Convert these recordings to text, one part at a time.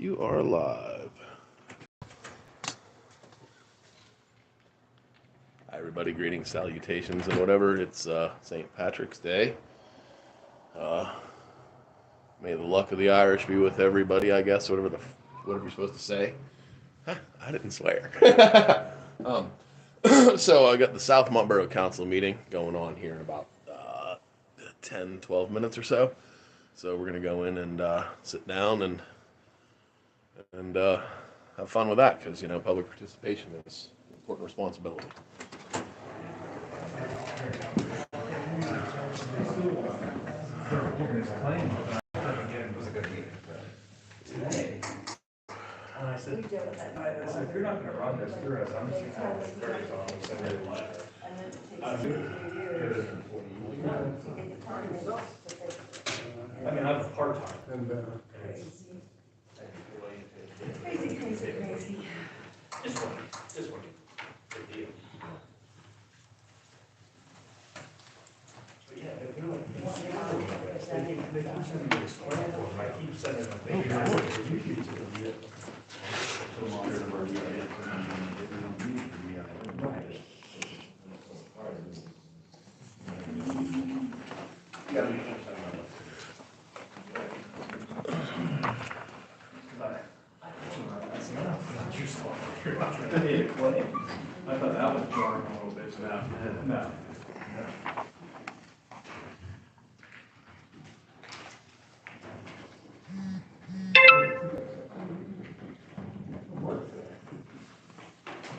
You are live. Hi everybody, greetings, salutations, and whatever. It's St. Patrick's Day. May the luck of the Irish be with everybody, I guess, whatever you're supposed to say. Huh, I didn't swear. So I got the Southmont Borough Council meeting going on here in about 10, 12 minutes or so. So we're going to go in and sit down and have fun with that, because public participation is an important responsibility. I said, if you're not going to run this through us, I'm just going to have this 30 songs and then I mean, I'm part-time. Crazy. Just one. Good deal. But yeah, if you want to they keep sending me this plan for them. I keep sending them things. I thought that was jarring a little bit. No.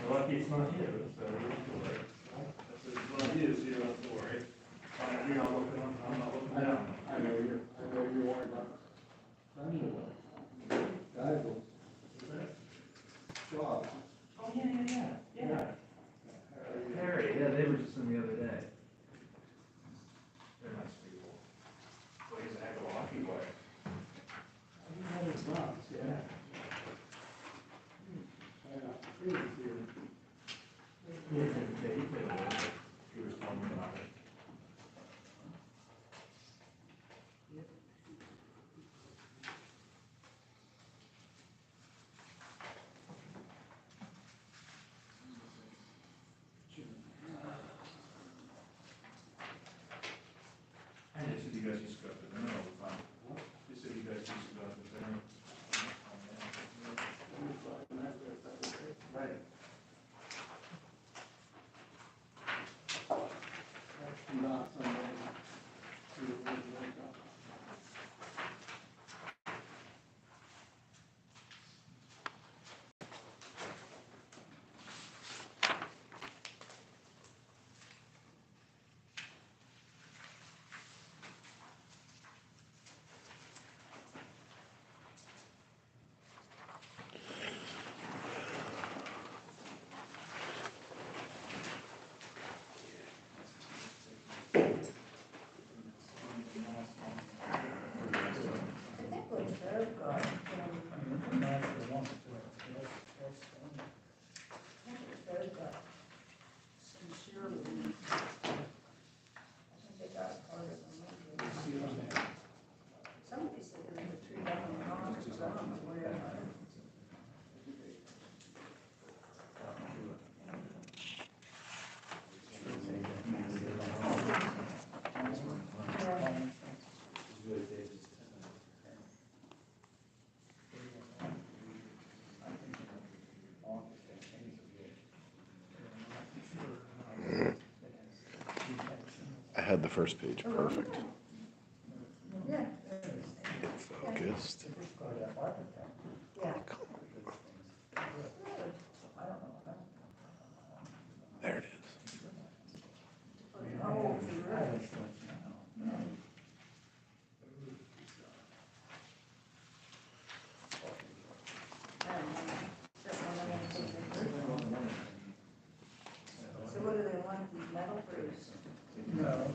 Lucky it's not you, so it's not you, so you don't have to worry. You're not looking on, I'm not looking down. I know you're worried about it. Job. Oh, yeah. Harry, yeah, they were just in the other day. They're nice people. Well, he's a heck of a hockey player. He was telling me about it. I just said you guys used to go to dinner all the time. You said you guys used to go to dinner. Right. I had the first page perfect. It focused. There it is. So what do they want, these metal proofs? No.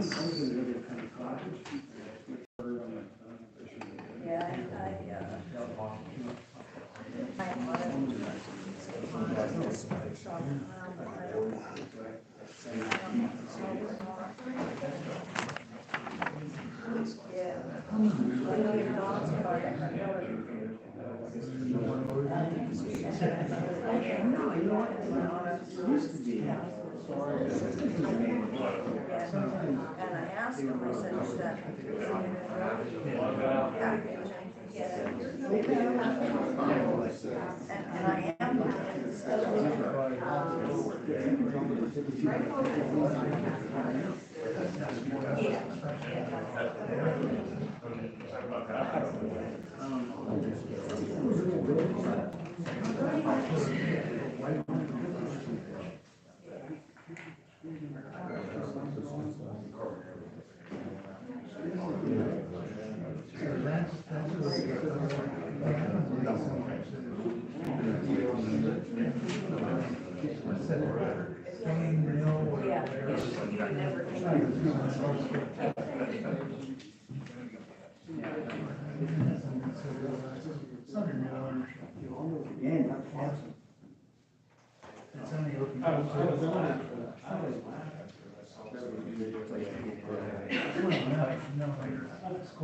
And I asked him, I said, is that? And I am looking at the schedule.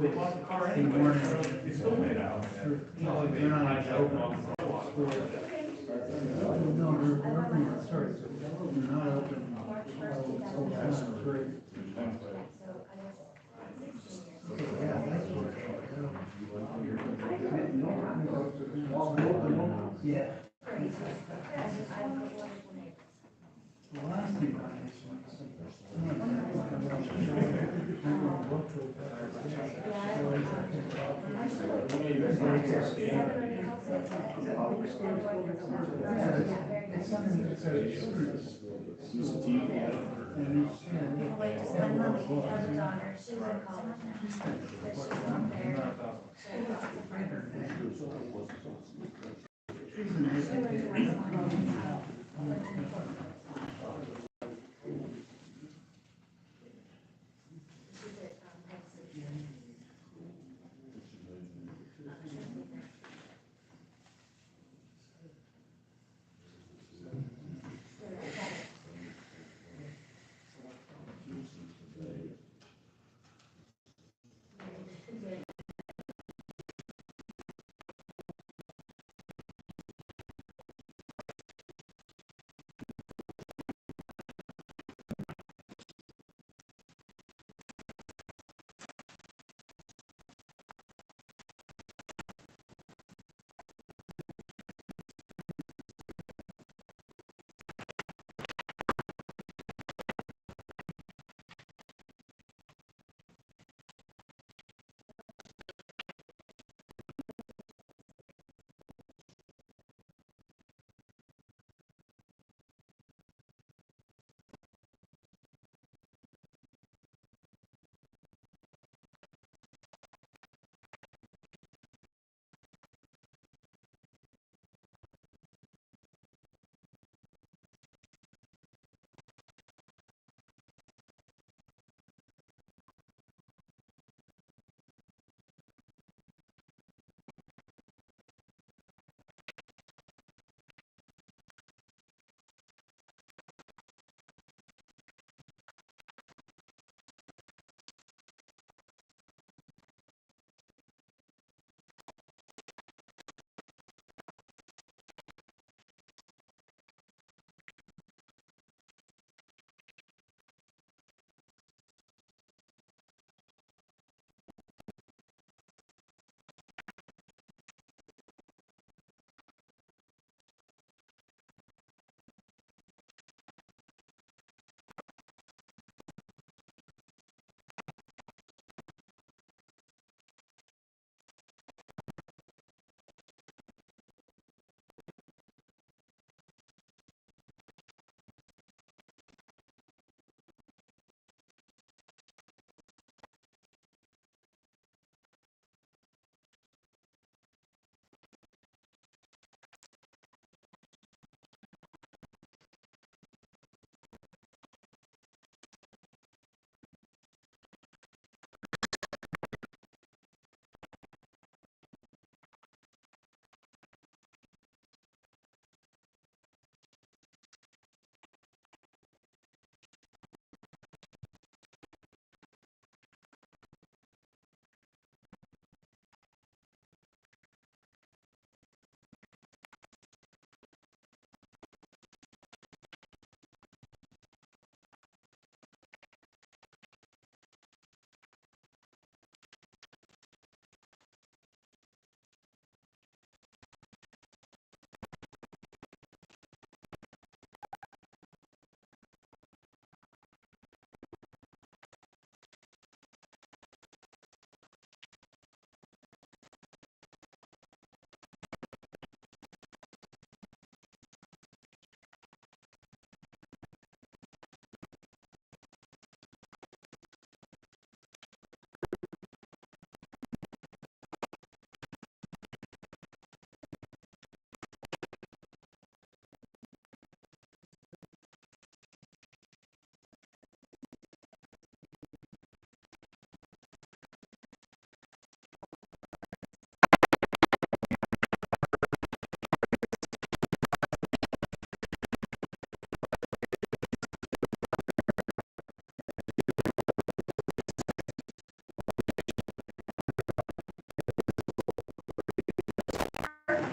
They bought the car anyway, it's still made out. No, they might have opened up the door. Yeah.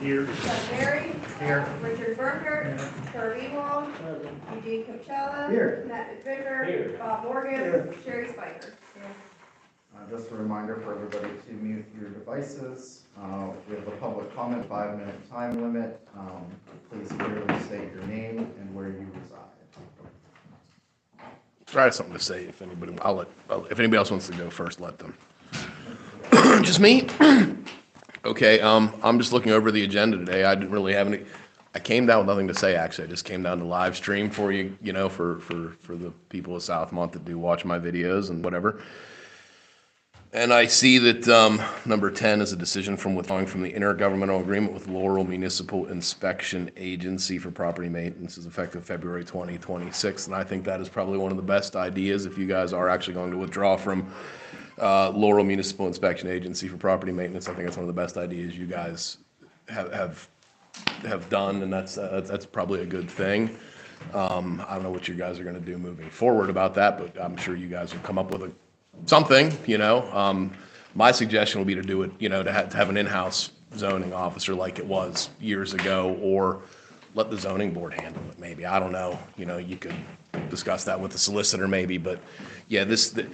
Here. Chuck Berry. Here. Richard Berger. Herb Ewald. Eugene Coachella. Here. Matt McVicker. Here. Bob Morgan. Here. Sherry Spiker. Just a reminder for everybody to mute your devices. We have a public comment, 5-minute time limit. Please clearly state your name and where you reside. I have something to say if anybody, if anybody else wants to go first, let them. Just me? Okay, I'm just looking over the agenda today. I didn't really have any, I came down with nothing to say, actually. I just came down to live stream for you, you know, for the people of Southmont that do watch my videos and whatever. And I see that number 10 is a decision from withdrawing from the intergovernmental agreement with Laurel Municipal Inspection Agency for property maintenance is effective February 2026. And I think that is probably one of the best ideas if you guys are actually going to withdraw from Laurel Municipal Inspection Agency for property maintenance. I think that's one of the best ideas you guys have done, and that's probably a good thing. I don't know what you guys are going to do moving forward about that, but I'm sure you guys will come up with something, you know. My suggestion would be to do it, you know, to have an in-house zoning officer like it was years ago, or let the zoning board handle it, maybe. I don't know, you know, you could discuss that with the solicitor maybe, but yeah, that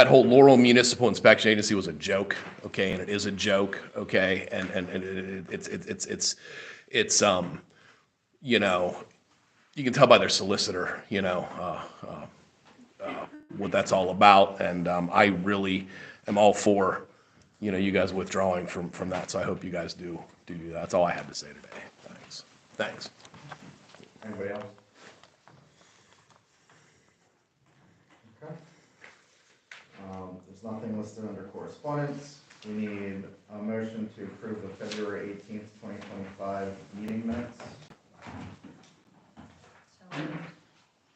whole Laurel Municipal Inspection Agency was a joke, okay, and it is a joke, okay, and it's you know, you can tell by their solicitor, you know, what that's all about, and I really am all for, you know, you guys withdrawing from that. So I hope you guys do that. That's all I had to say today. Thanks. Anybody else? Okay. There's nothing listed under correspondence. We need a motion to approve the February 18th, 2025 meeting minutes.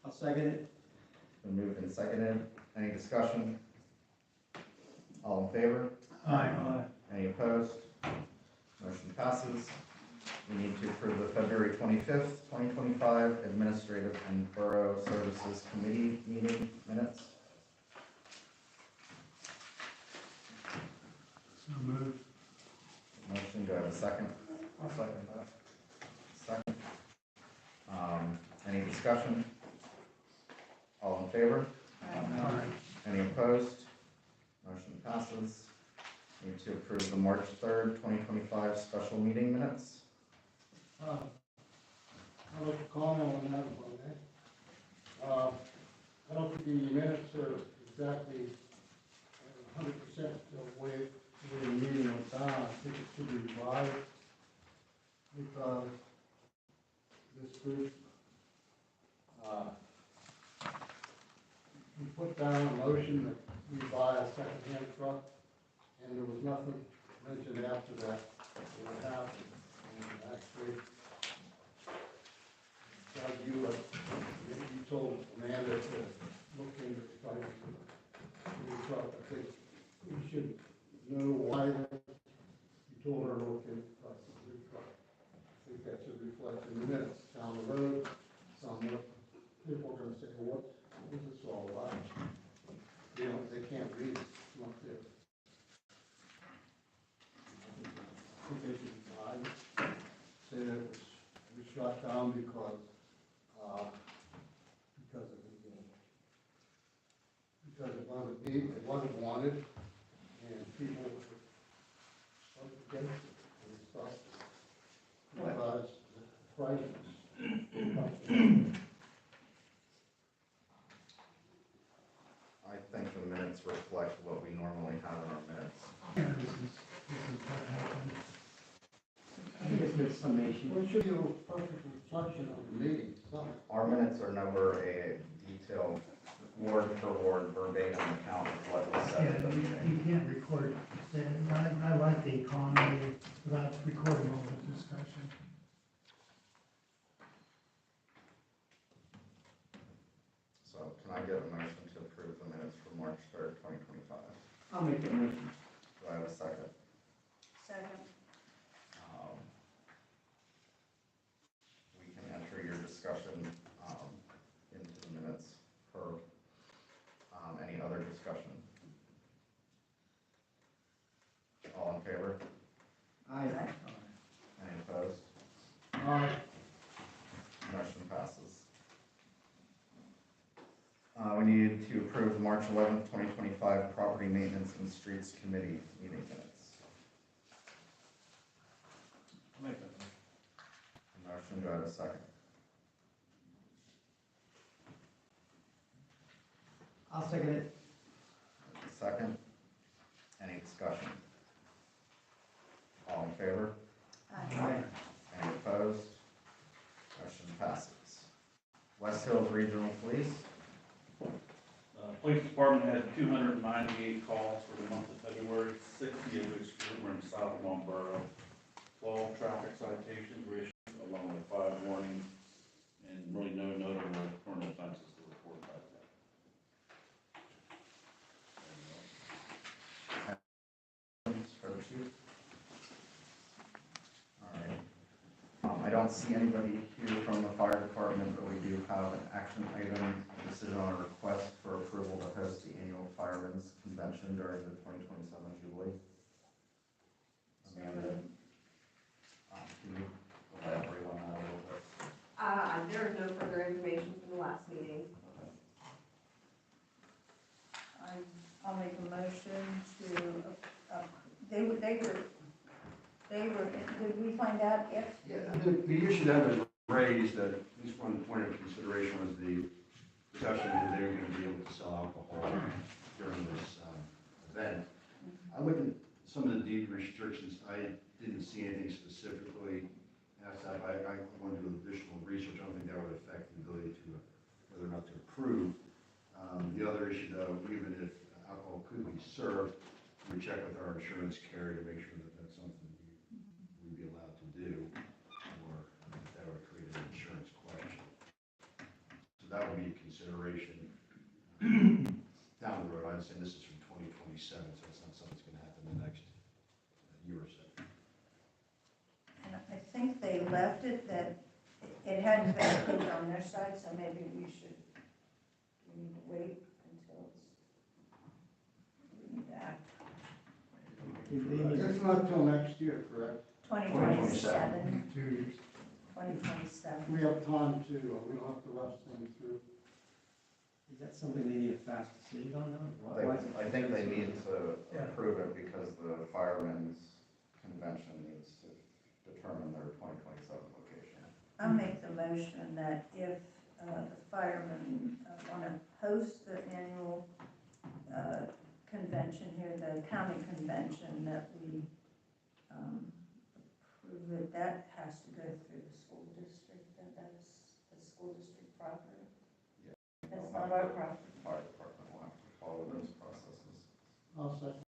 I'll second it. Been moved and seconded. Any discussion? All in favor? Aye. Any opposed? Motion passes. We need to approve the February 25th, 2025 Administrative and Borough Services Committee meeting minutes. So moved. Motion, do I have a second? I'll second that. Second. Any discussion? All in favor? Aye. Any opposed? Motion passes. Need to approve the March 3rd, 2025 special meeting minutes. I'd like to comment on that one. I don't think the minutes are exactly 100% the way the meeting went down. I think it should be revised because this group, we put down a motion that we buy a second-hand truck, and there was nothing mentioned after that would happen. And actually, Doug, you told Amanda to look into the price of the new truck. I think we should know why you told her to look into the price of the new truck. I think that should reflect in the minutes down the road. Some people are going to say, well, what is this all about? You know, they can't read it. It's not there. I think they should say that it was shut down because it wasn't wanted, and people were up against it and stuff because the prices. I think the minutes reflect what we normally have in our minutes. This is what happened. I think it's a summation. Well, it should be a perfect reflection of the meeting, so. Our minutes are never a detailed word for word verbatim account of what was said Yeah, at the you meeting. can't record that. I like the economy without recording all the discussion. So can I get a motion to approve the minutes for March 3rd, 2025? I'll make the motion. Do I have a second? Second. We can enter your discussion into the minutes per any other discussion. All in favor? Aye. we need to approve the March 11th, 2025 Property Maintenance and Streets Committee meeting minutes. I'll make that Motion, do I have a second? I'll second it. Second. Any discussion? All in favor? Aye. Any opposed? Motion passes. West Hills Regional Police. Police Department had 298 calls for the month of February, 60 of which were in Southmont Borough. 12 traffic citations were issued, along with 5 warnings, and really no notable criminal offenses to report by that. For the chief. All right. I don't see anybody here from the fire department, but we do have an action item, a decision on a request for approval to host the annual Firemen's Convention during the 2027 Jubilee. Amanda, can you elaborate on that a little bit? There is no further information from the last meeting. I'll make a motion to, they were, did we find out if? Yeah, the issue that was raised, at least one point of consideration, was the discussion that they were going to be able to sell alcohol during this event. I looked at some of the deed restrictions. I didn't see anything specifically as that. I want to do additional research. I don't think that would affect the ability to, whether or not to approve. The other issue, though, even if alcohol could be served, we check with our insurance carrier to make sure that that's something we'd be allowed to do, or if that would create an insurance question. So that would be a consideration down the road. I'd say this is from 2027, so it's not something that's going to happen in the next year or so. And I think they left it that it hadn't been approved on their side, so maybe we need to wait until we need to act. It's not till next year, correct? 2027, 2 years. 2027. We have time to, we don't have to rush things through. Is that something they need a fast decision on now? Why is it- I think they need to Yeah. approve it because the Firemen's Convention needs to determine their 2027 location. I'll make the motion that if the firemen want to host the annual convention here, the county convention, that we approve it. That has to go through the school district, that is the school district property. Yeah. That's not our property. Fire department will have to follow those processes. I'll second.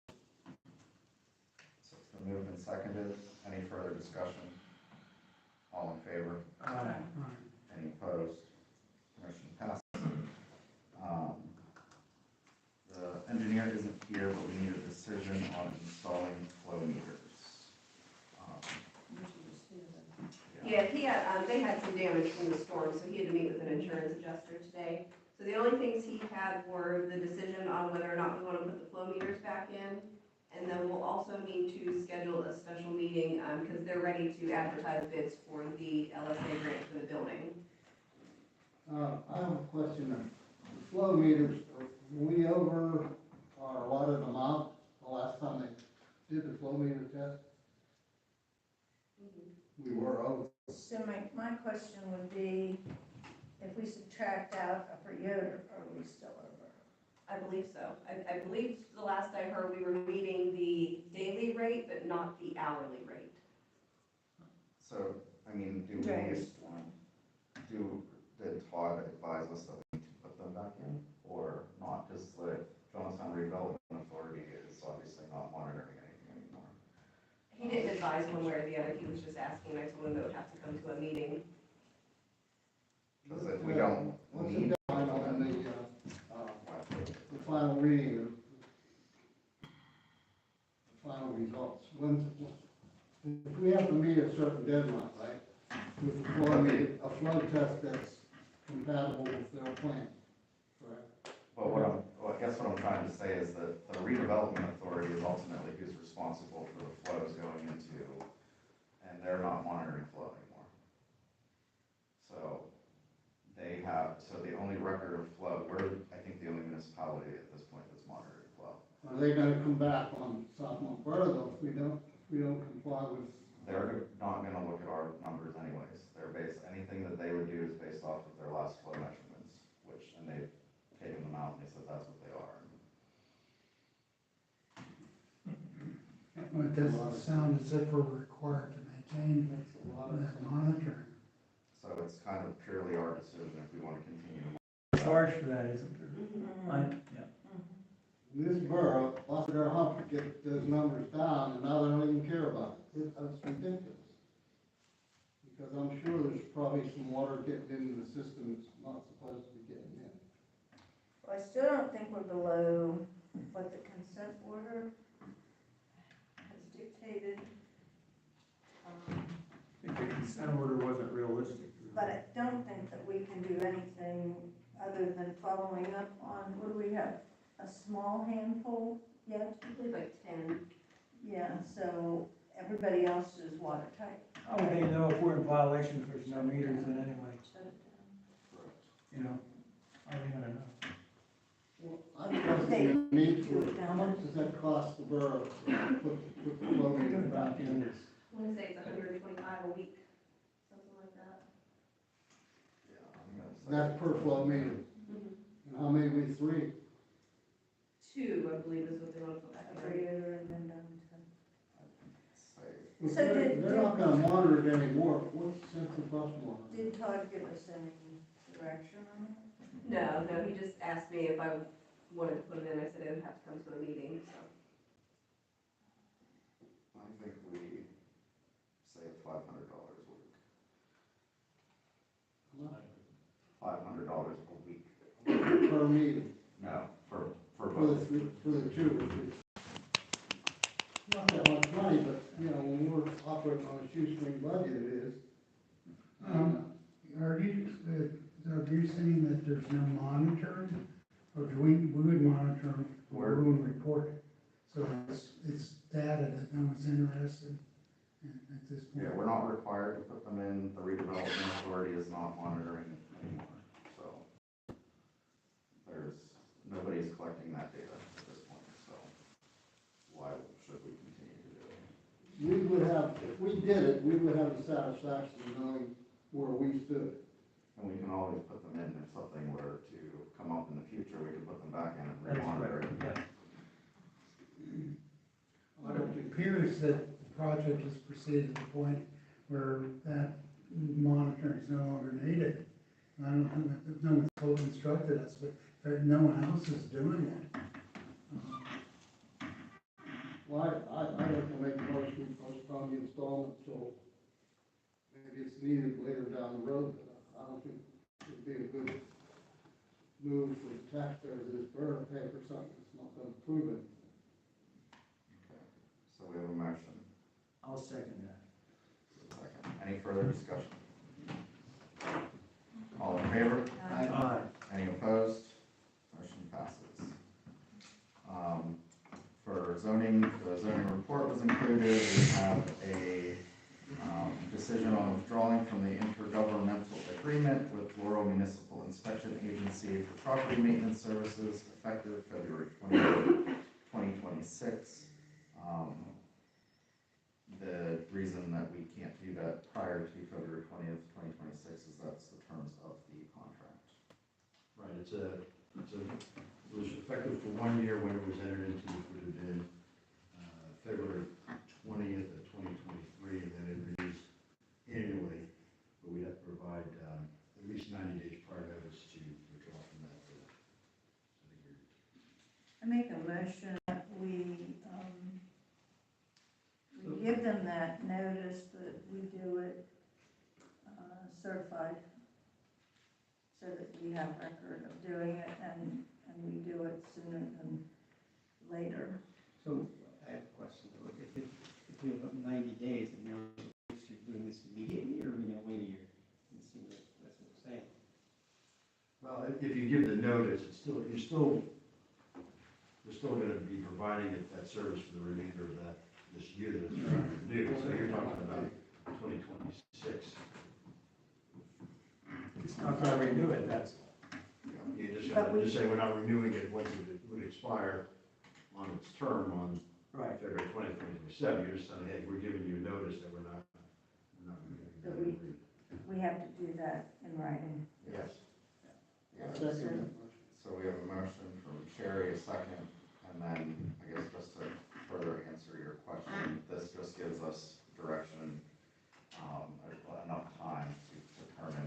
So it's been moved and seconded. Any further discussion? All in favor? Aye. Any opposed? Motion passes. The engineer isn't here, but we need a decision on installing flow meters. We should just do them. Yeah, they had some damage from the storm, so he had to meet with an insurance adjuster today. So the only things he had were the decision on whether or not we want to put the flow meters back in. And then we'll also need to schedule a special meeting, because they're ready to advertise bids for the LSA grant for the building. I have a question. The flow meters, are we over our allotted amount the last time they did the flow meter test? We were over. So my question would be, if we subtract out a per year, are we still over? I believe so. I believe the last I heard, we were meeting the daily rate, but not the hourly rate. So, I mean, During the storm. did Todd advise us that we need to put them back in or not? Because the Johnstown Redevelopment Authority is obviously not monitoring anything anymore. He didn't advise one way or the other. He was just asking. I told him that would have to come to a meeting. Because if we don't What's need the deadline on the final reading, the final results? If we have to meet a certain deadline, right? With a flow test that's compatible with their plan, correct? But I guess what I'm trying to say is that the redevelopment authority is ultimately who's responsible for the flows going into, and they're not monitoring flow anymore. So they have, so the only record of flow, we're, I think, the only municipality at this point that's monitoring flow. Are they gonna come back on Southmont Borough though, if we don't comply with? They're not gonna look at our numbers anyways. They're based, anything that they would do is based off of their last flow measurements, which, and they've taken them out and they said that's what they are. Well, it doesn't sound as if we're required to maintain that monitoring. So it's kind of purely our decision if we want to continue to. Charge for that, isn't there? Yeah. This borough, lost their hump to get those numbers down, and now they don't even care about it. That's ridiculous. Because I'm sure there's probably some water getting into the system that's not supposed to be getting in. Well, I still don't think we're below what the consent order has dictated. I think the consent order wasn't realistic. But I don't think that we can do anything other than following up on, what do we have, a small handful yet? I believe like 10. Yeah, so everybody else is watertight. How would they know if we're in violation if there's no meters in anyway? Shut it down. You know, how are they gonna know? Well, I trust They the need do for, it how down much does that cost the borough to put the flow meter back in? I want to say it's 125 a week, something like that. Yeah, I'm gonna say. That's per flow meter. And how many we, 3? 2, I believe, is what they want to put back in. every year and then down to. If So they're not gonna monitor it anymore, what's the sense of us monitoring? Did Todd give us any direction on that? No, he just asked me if I wanted to put it in. I said it would have to come to a meeting, so. I think we say $500 a week. $500 a week. Per meeting, No, for for both. the two. Not that much money, but, you know, when we're operating on a shoestring budget, it is. Are you saying that there's no monitoring? Or do we would monitor or we would report it? So it's data that no one's interested in at this point? Yeah, we're not required to put them in. The redevelopment authority is not monitoring anymore. So nobody's collecting that data at this point, so why should we continue to do it? We would have, if we did it, we would have the satisfaction of knowing where we stood. And we can always put them in if something were to come up in the future, we can put them back in and That's re-monitor it. right, yeah. It appears that the project has proceeded to the point where that monitoring is no longer needed. I don't think that no one's told instructed us, but no one else is doing it. Well, I don't know, make a motion to postpone the installment till maybe it's needed later down the road, but I don't think it'd be a good move for the taxpayers of this borough to pay for something that's not gonna prove it. Okay, so we have a motion. I'll second that. Second. Any further discussion? All in favor? Aye. Any opposed? Motion passes. For zoning, the zoning report was included. We have a decision on withdrawing from the intergovernmental agreement with Borough Municipal Inspection Agency for property maintenance services effective February 20th, 2026. The reason that we can't do that prior to February 20th, 2026 is that's the terms of the contract. Right, it was effective for 1 year when it was entered into, it would have been February 20th of 2023, and then it renews annually, but we have to provide at least 90 days prior notice to withdraw from that agreement. I make a motion that we give them that notice that we do it certified, so that we have record of doing it and we do it sooner than later. So I have a question though. If we have about 90 days and now you're doing this immediately, or are we gonna wait a year and see what that's what we're saying? Well, if you give the notice, it's still, you're still going to be providing that service for the remainder of this year that it's trying to do. So you're talking about 2026. If It's not gonna renew it, that's, You just, But we- just say we're not renewing it once it would expire on its term on right. February 20th, 2027. You're just saying, hey, we're giving you notice that we're not renewing That it. we have to do that in writing. Yes. Yeah, Second. so we have a motion from Sherry, a second, and then I guess just to further answer your question, this just gives us direction, enough time to determine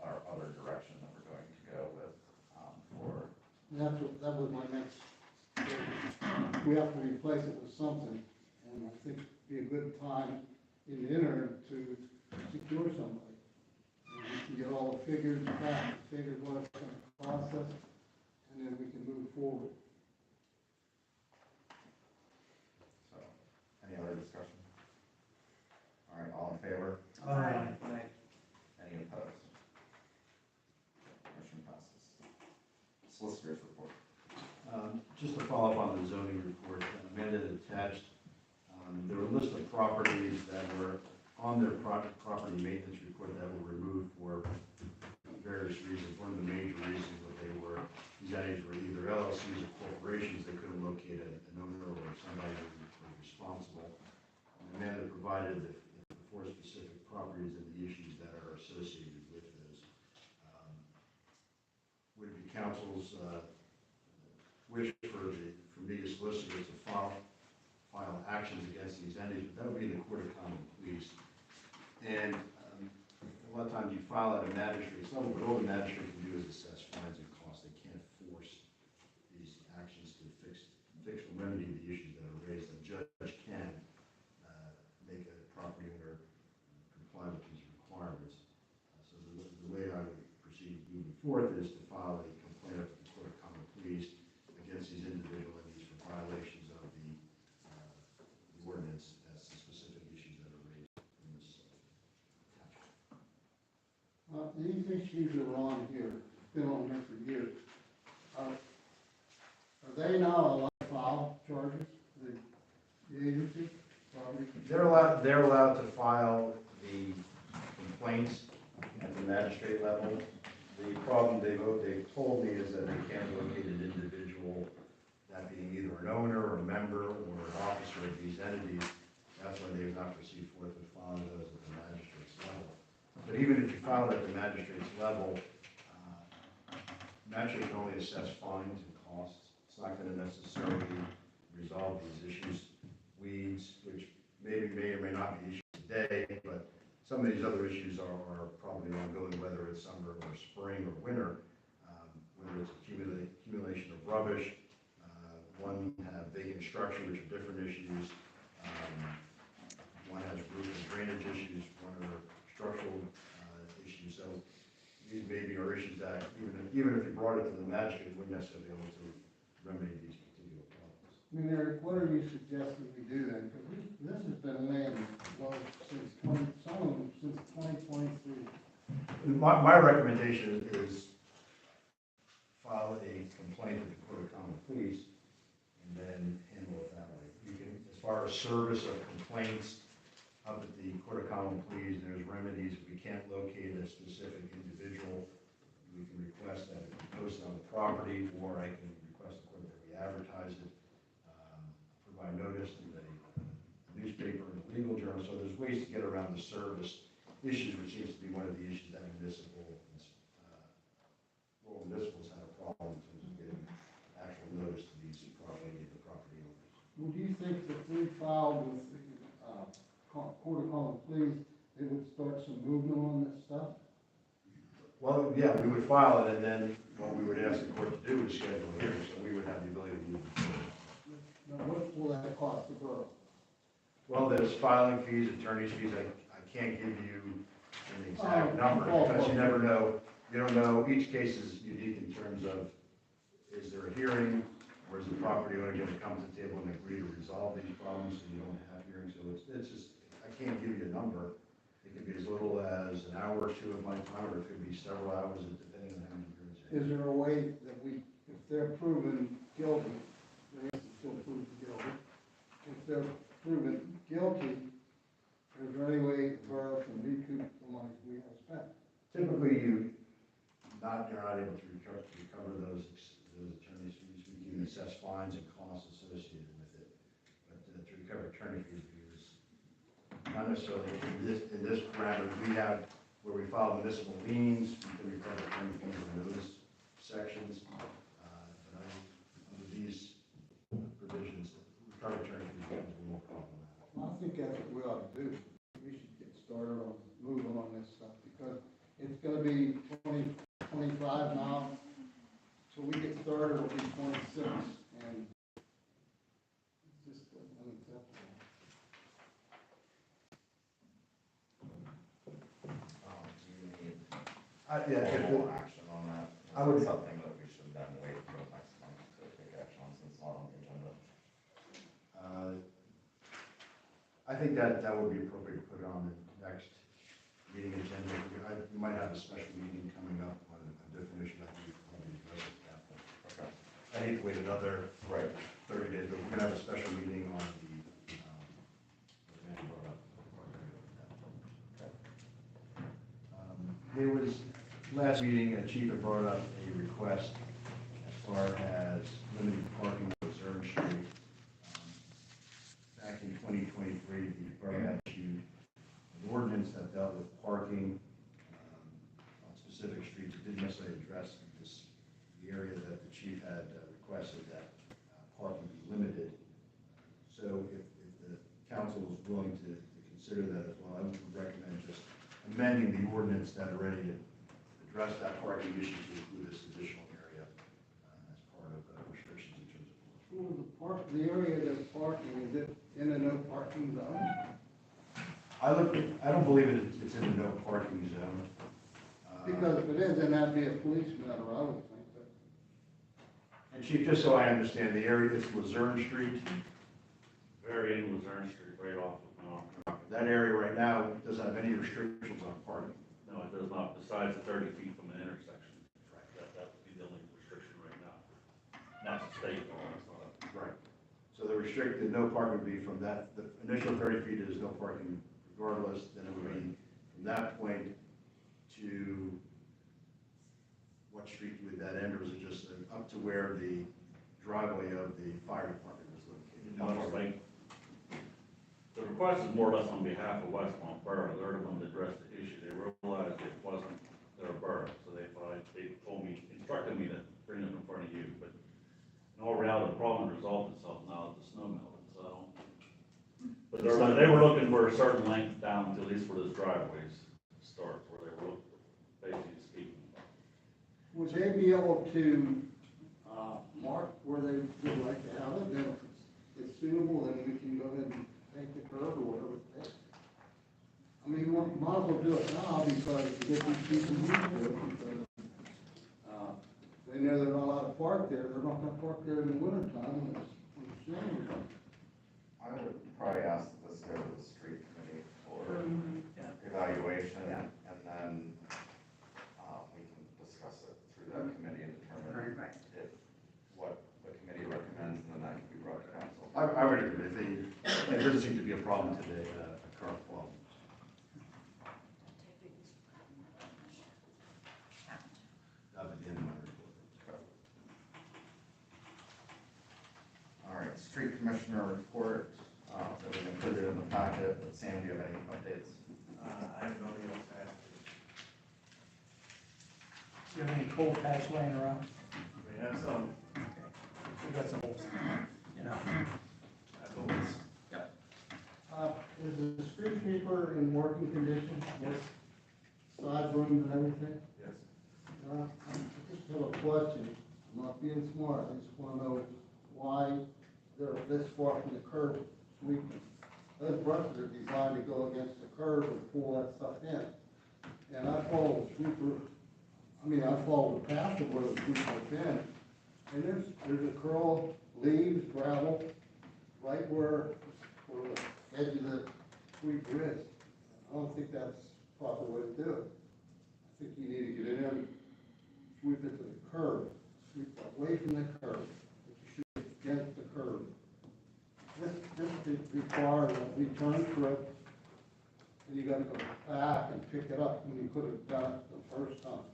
our other direction that we're going to go with, for. That was my next, we have to replace it with something, and I think it'd be a good time in the interim to secure somebody. And we can get all the figures back, figure what it's gonna cost us, and then we can move forward. So, any other discussion? All right, all in favor? Aye. Any opposed? Motion passes. Solicitor's report. Just to follow up on the zoning report, Amanda had attached, there were a list of properties that were on their property maintenance report that were removed for various reasons. One of the major reasons that these entities were either LLCs or corporations. They couldn't locate an owner or somebody who was responsible. Amanda provided the 4 specific properties and the issues that are associated with those. Would it be council's wish for me as solicitor to file actions against these entities, but that would be in the court of common pleas. And a lot of times you file at a magistrate's level, but all the magistrate can do is assess fines and costs. They can't force these actions to fix or remedy the issues that are raised. A judge can make a property owner comply with these requirements. So the way I would proceed moving forth is to file a complaint at the court of common pleas against these individual entities for violations of the ordinance as to specific issues that are raised in this township. These issues are on here, been on here for years. Are they now allowed to file charges, the agency? They're allowed to file the complaints at the magistrate level. The problem they've told me is that they can't locate an individual, that being either an owner or a member or an officer of these entities. That's why they've not proceeded forth with filing those at the magistrate's level. But even if you file it at the magistrate's level, magistrate can only assess fines and costs. It's not going to necessarily resolve these issues. Weeds, which may or may not be issues today, but some of these other issues are probably ongoing, whether it's summer or spring or winter, whether it's accumulation of rubbish. One have vacant structure, which are different issues. One has roof and drainage issues. One are structural issues. So these maybe are issues that even if you brought it to the magistrate, wouldn't necessarily be able to remedy these particular problems. I mean, Eric, what are you suggesting we do then? Because this has been laying low since some of them since 2023. My recommendation is file a complaint with the court of common pleas and then handle it that way. You can, as far as service of complaints up at the court of common pleas, there's remedies. If we can't locate a specific individual, we can request that it be posted on the property, or I can request the court that we advertise it, provide notice in the newspaper and the legal journal. So there's ways to get around the service issues, which seems to be one of the issues that municipals had a problem in terms of getting actual notice to these property owners. Would you think that we filed with the court of common pleas, it would start some movement on this stuff? Well, yeah, we would file it, and then what we would ask the court to do is schedule a hearing, so we would have the ability to move it forward. Now, what will that cost the borough? Well, there's filing fees, attorney's fees. I can't give you an exact number because you never know. You don't know. Each case is unique in terms of, is there a hearing, or is the property owner going to come to the table and agree to resolve these problems, and you don't have hearings. So it's just, I can't give you a number. It could be as little as an hour or two of my time, or it could be several hours, depending on how many hearings you have. Is there a way that we, if they're proven guilty, they have to still prove guilty. If they're proven guilty, is there any way the borough can recoup the money we have spent? Typically, you're not able to recover those attorney's fees. We can assess fines and costs associated with it. But to recover attorney fees, not necessarily in this parameter. We have, where we file municipal liens, we can recover attorney fees in those sections. But under these provisions, recover attorney fees becomes a more problematic. I think that's what we ought to do. We should get started on moving on this stuff, because it's gonna be 25 now. So we get started, it'll be 26, and it's just unacceptable. Do you need Yeah, formal action on that? I would- Is it something that we should then wait for next month to take action on since it's not on the agenda? I think that would be appropriate to put on the next meeting agenda. We might have a special meeting coming up on a different issue. I think we can probably address it at that point. Okay. I hate to wait another Right. 30 days, but we're gonna have a special meeting on the, there was, last meeting, a chief had brought up a request as far as limited parking on Zern Street. Back in 2023, the borough had issued an ordinance that dealt with parking on specific streets. It didn't necessarily address the area that the chief had requested that parking be limited. So if the council was willing to consider that as well, I would recommend just amending the ordinance that already addressed that parking issue to include this additional area as part of restrictions in terms of. The area that's parking, is it in a no parking zone? I don't believe it's in the no parking zone. Because if it is, then that'd be a police matter, I would think, but. And Chief, just so I understand, the area is Luzerne Street. Very in Luzerne Street, right off of Mount. That area right now doesn't have any restrictions on parking. No, it does not, besides the 30 feet from an intersection. That would be the only restriction right now. That's a state law, it's not a. Right. So the restricted no parking would be from that, the initial 30 feet is no parking regardless, then it would be from that point to what street would that end, or is it just up to where the driveway of the fire department is located? No, it's like, the request is more or less on behalf of Westmont Borough. They're the ones that addressed the issue. They realized it wasn't their borough, so they told me, instructed me to bring it in front of you, but in all reality, the problem resolved itself now that the snow melted, so I don't. But they were looking for a certain length down to at least where those driveways start, where they were basically speaking. Would they be able to, mark where they would like to have it, and if it's suitable, then we can go ahead and take the curb or whatever it takes? I mean, we might as well do it now, because to get these people used to it, because, they know they're not allowed to park there, they're not gonna park there in the wintertime when it's snowing. I would probably ask that this go to the street committee for evaluation, and then we can discuss it through that committee and determine if what the committee recommends, and then that can be brought to council. I would agree. There doesn't seem to be a problem today, a current problem. That would be the end of my report. All right, street commissioner report, that was included in the packet, but Sam, do you have any updates? I have nothing else to add. Do you have any coal patch laying around? We have some. We got some, you know. That's always. Is the street sweeper in working condition? Yes. Side rooms and everything? Yes. I just have a question. I'm not being smart, I just wanna know why they're this far from the curb sweeping. Those brushes are designed to go against the curb and pull that stuff in. And I follow the sweeper, I follow the path of where the sweeper's been. And there's a curl, leaves, gravel, right where the edge of the sweeper is. I don't think that's the proper way to do it. I think you need to get in there and sweep it to the curb, sweep away from the curb, but you should be against the curb. This requires a return trip, and you gotta go back and pick it up when you could have done it the first time.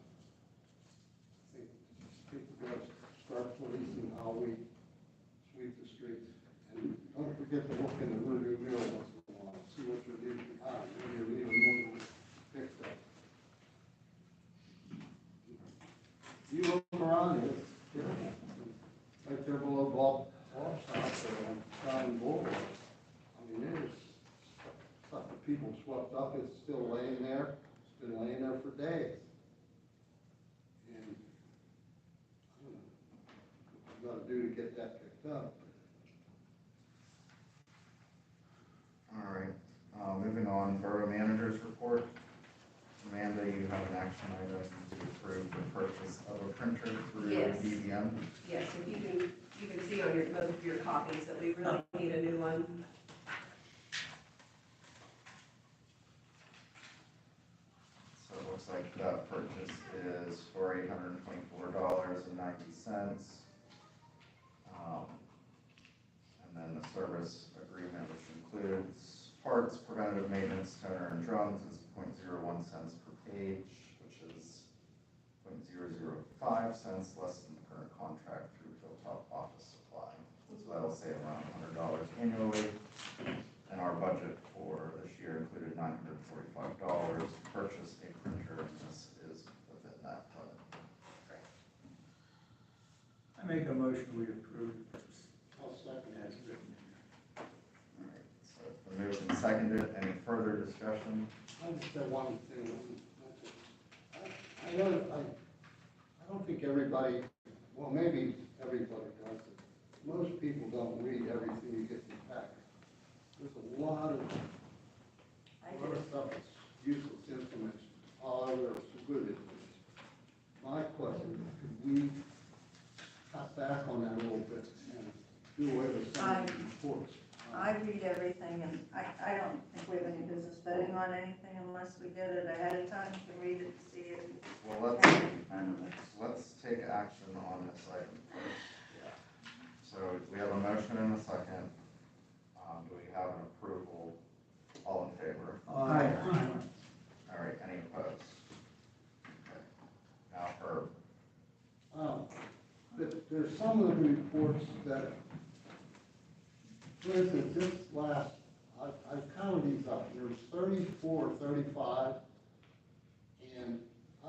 how we sweep the streets. And don't forget to look in the rearview mirror once in a while, see what you're leaving behind, maybe you're leaving more than fixed up. You look around, it's terrible. Like they're below Bob House or on Crown Boulevard. I mean, there's stuff that people swept up, it's still laying there. It's been laying there for days. And I don't know what we gotta do to get that picked up. All right, moving on, Borough Manager's Report. Amanda, you have an action item to approve the purchase of a printer through Yes. BBM. Yes, if you can see on your, most of your copies that we really need a new one. So it looks like that purchase is for $824.90. And then the service agreement, which includes parts, preventative maintenance, toner and drums, is 0.01 cents per page, which is 0.005 cents less than the current contract through Hilltop Office Supply. So that'll save around $100 annually. And our budget for this year included $945 to purchase a printer, and this is within that budget. I make a motion we approve the purchase I'll second as written. All right, so it's been moved and seconded. Any further discussion? I just said one thing. I don't think everybody, well, maybe everybody does it. Most people don't read everything you get in the packet. There's a lot of stuff that's useless information. All of it is good information. My question is, could we cut back on that a little bit and do away with some of the reports? I read everything, and I don't think we have any business betting on anything unless we get it ahead of time to read it, see it. Well, let's take action on this item first. So we have a motion and a second. Do we have an approval? All in favor? Aye. All right, any opposed? Okay. Now, Herb. There's some of the reports that, for instance, this last, I counted these up, there's 34, 35, and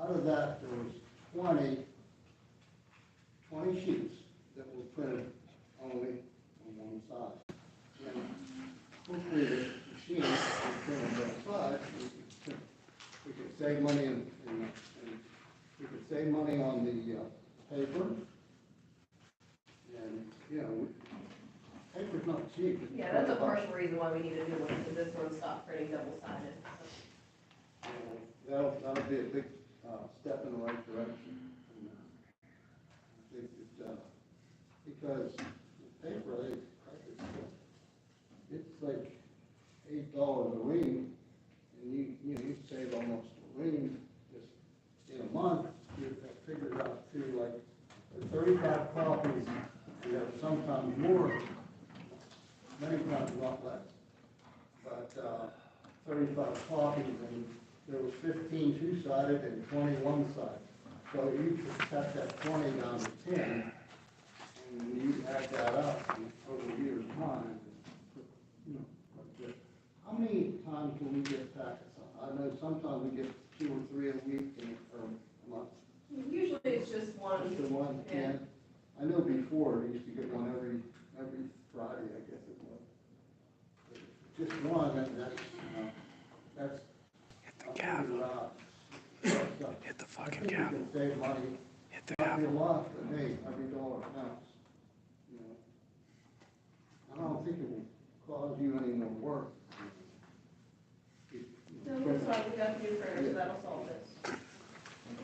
out of that, there was 20 sheets that were printed only on one side. And hopefully the machine will print on both sides, we could save money we could save money on the paper. And, you know, paper's not cheap. Yeah, that's a partial reason why we need a new one, because this one stopped printing double-sided. That'll be a big step in the right direction. And, I think because the paper, it's like $8 a ream, and you save almost a ream just in a month. You figure it out to like the 35 copies, you have sometimes more, many times a lot less. But 35 copies, and there was 15 two-sided and 20 one-sided. So you could cut that 20 down to 10, and you add that up over a year's time. How many times do we get packets? I know sometimes we get 2 or 3 a week or a month. Usually it's just one. Just the one, Yeah. and I know before, we used to get one every Friday, I guess it was. Just one, that's. Hit the gavel. Hit the fucking gavel. I think we can save money. Hit the Not be a gavel. lot, but hey, every dollar counts. You know, I don't think it will cause you any more work. No, looks like we got new printers, so that'll solve this.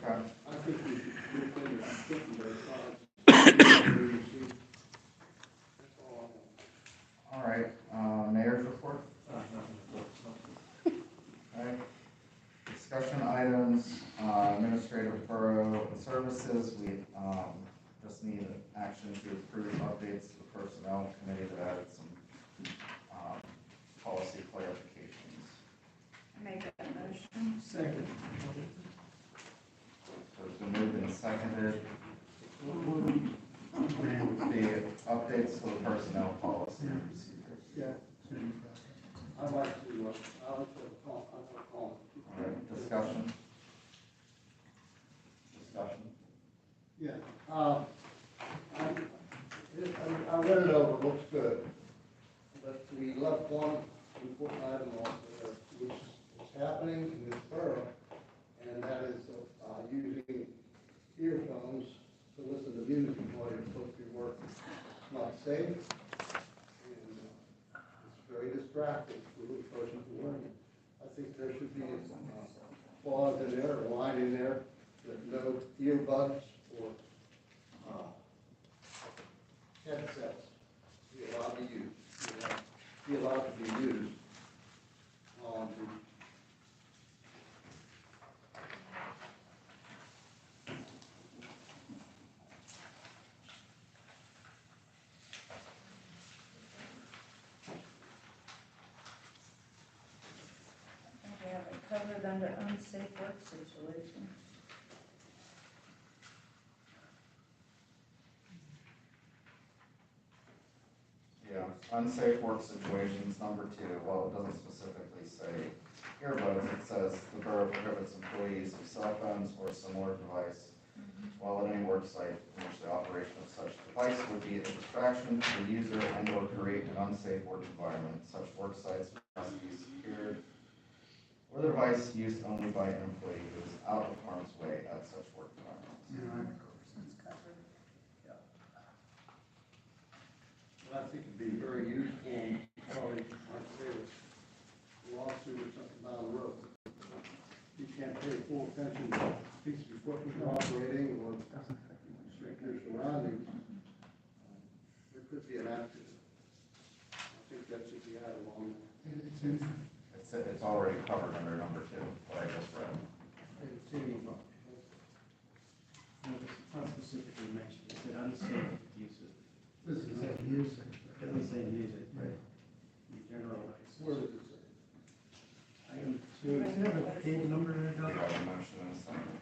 Okay. I think we should look into putting those cards. That's all I want. All right, mayor's report. All right. Discussion items, administrative borough services. We just need action to approve updates to the personnel committee that added some policy clarifications. Make that motion. Second. So it's been moved and seconded. The updates to the personnel policy and procedures. Yeah, I'd like to, call. All right, discussion? Discussion? Yeah, I read it over, looks good. But we left one important item off there, which is happening in this borough, and that is using earphones to listen to music while you're supposed to be working. It's not safe, and it's very distracting for the person who's wearing it. I think there should be a clause in there, a line in there, that no earbuds or headsets be allowed to use, be allowed to be used on the I think we have it covered under unsafe work situation. Yeah, unsafe work situations, number 2, well, it doesn't specifically say earbuds, it says the borough prohibits employees of cell phones or similar device while at any work site in which the operation of such device would be a distraction to the user and or create an unsafe work environment. Such work sites must be secured or the device used only by an employee who is out of harm's way at such work environments. It's covered. I think it'd be very useful, probably, like say, a lawsuit or something down the road. You can't pay full attention to a piece of equipment operating or check your surroundings. There could be an accident. I think that should be added on. It's already covered under number 2, what I just read. It's in the- No, it's not specifically mentioned, it said unsafe use of, This is that music. it doesn't say music, but in general, Where does it say? item 2, is there a page number there, We Doug? have a motion and a second.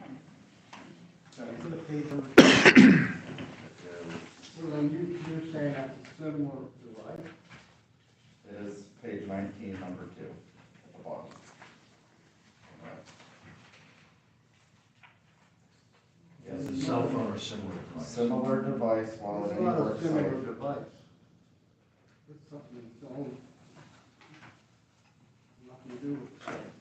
Is it a page number? It is, Well, then you're saying that's a similar device? it is page 19, number 2, at the bottom. Right. Yes, a cell phone or similar device. Similar device while at It's any not work a similar site. device. It's something that's own. Nothing to do with the cell phone.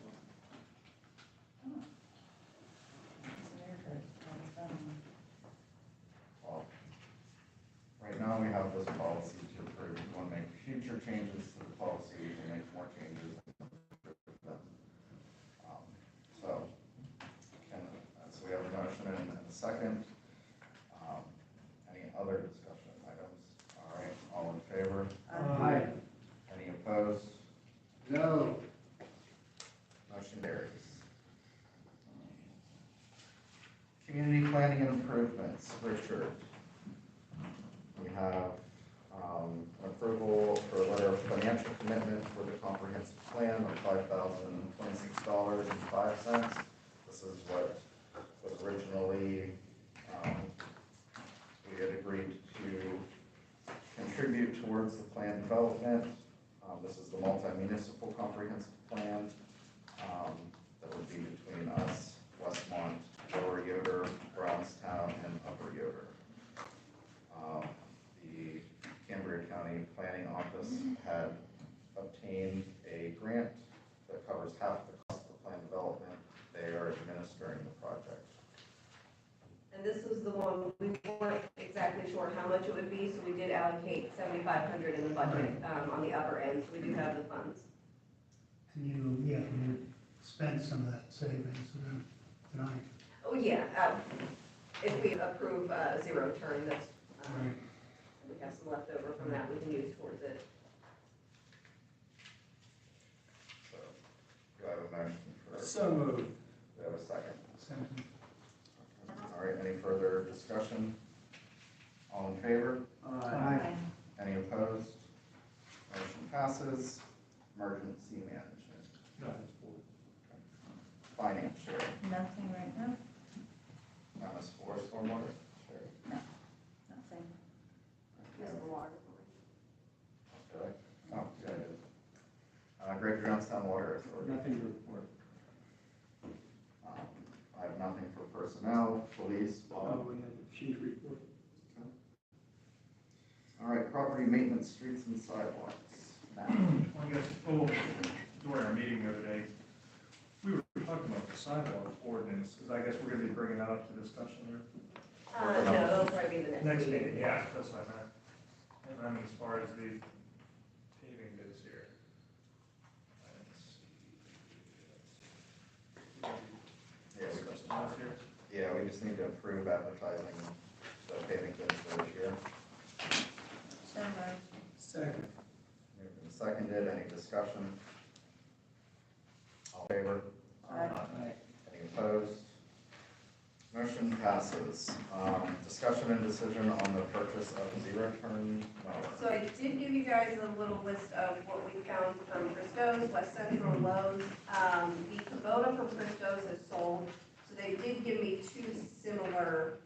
Well, right now we have this policy to approve. If you want to make future changes to the policy, we can make more changes. So, so we have a motion and a second. Any other discussion items? All right, all in favor? Aye. Any opposed? No. Motion carries. Community planning and improvements, Richard. We have approval for a letter of financial commitment for the comprehensive plan of $5,026.05. This is what was originally, we had agreed to contribute towards the plan development. This is the multi-municipal comprehensive plan that would be between us, Westmont, Lower Yoder, Brownstown, and Upper Yoder. The Cambria County Planning Office had obtained a grant that covers half the cost of plan development. They are administering the project. And this was the one, we weren't exactly sure how much it would be, so we did allocate $7,500 in the budget, on the upper end, so we do have the funds. And you spent some of that savings tonight. Oh, yeah, if we approve, zero turn, that's, Right. we have some left over from that we can use towards it. So, do I have a motion for? So moved. Do I have a second? Second. All right, any further discussion? All in favor? Aye. Any opposed? Motion passes. Emergency management. Finance share. Nothing right now, MS4 stormwater. Sure. nothing. Johnstown Water Authority. Nothing to report. I have nothing for personnel, police, Bob. We have the chief report. All right, property maintenance, streets and sidewalks. Matt. I guess, during our meeting the other day, we were talking about the sidewalk ordinance, because I guess we're gonna be bringing that up to discussion here. No, it'll probably be the next Next meeting. meeting, yeah, that's what I meant. And I mean, as far as the paving goes here. Yeah, we Discuss those here. Yeah, we just need to approve advertising the paving bids for this year. So moved. Second. Moved and seconded, any discussion? All in favor? Aye. Any opposed? Motion passes. Discussion and decision on the purchase of a zero-turn mower. So I did give you guys a little list of what we found from Christos, West Central, Lowe's. The Kubota from Christos is sold, so they did give me two similar,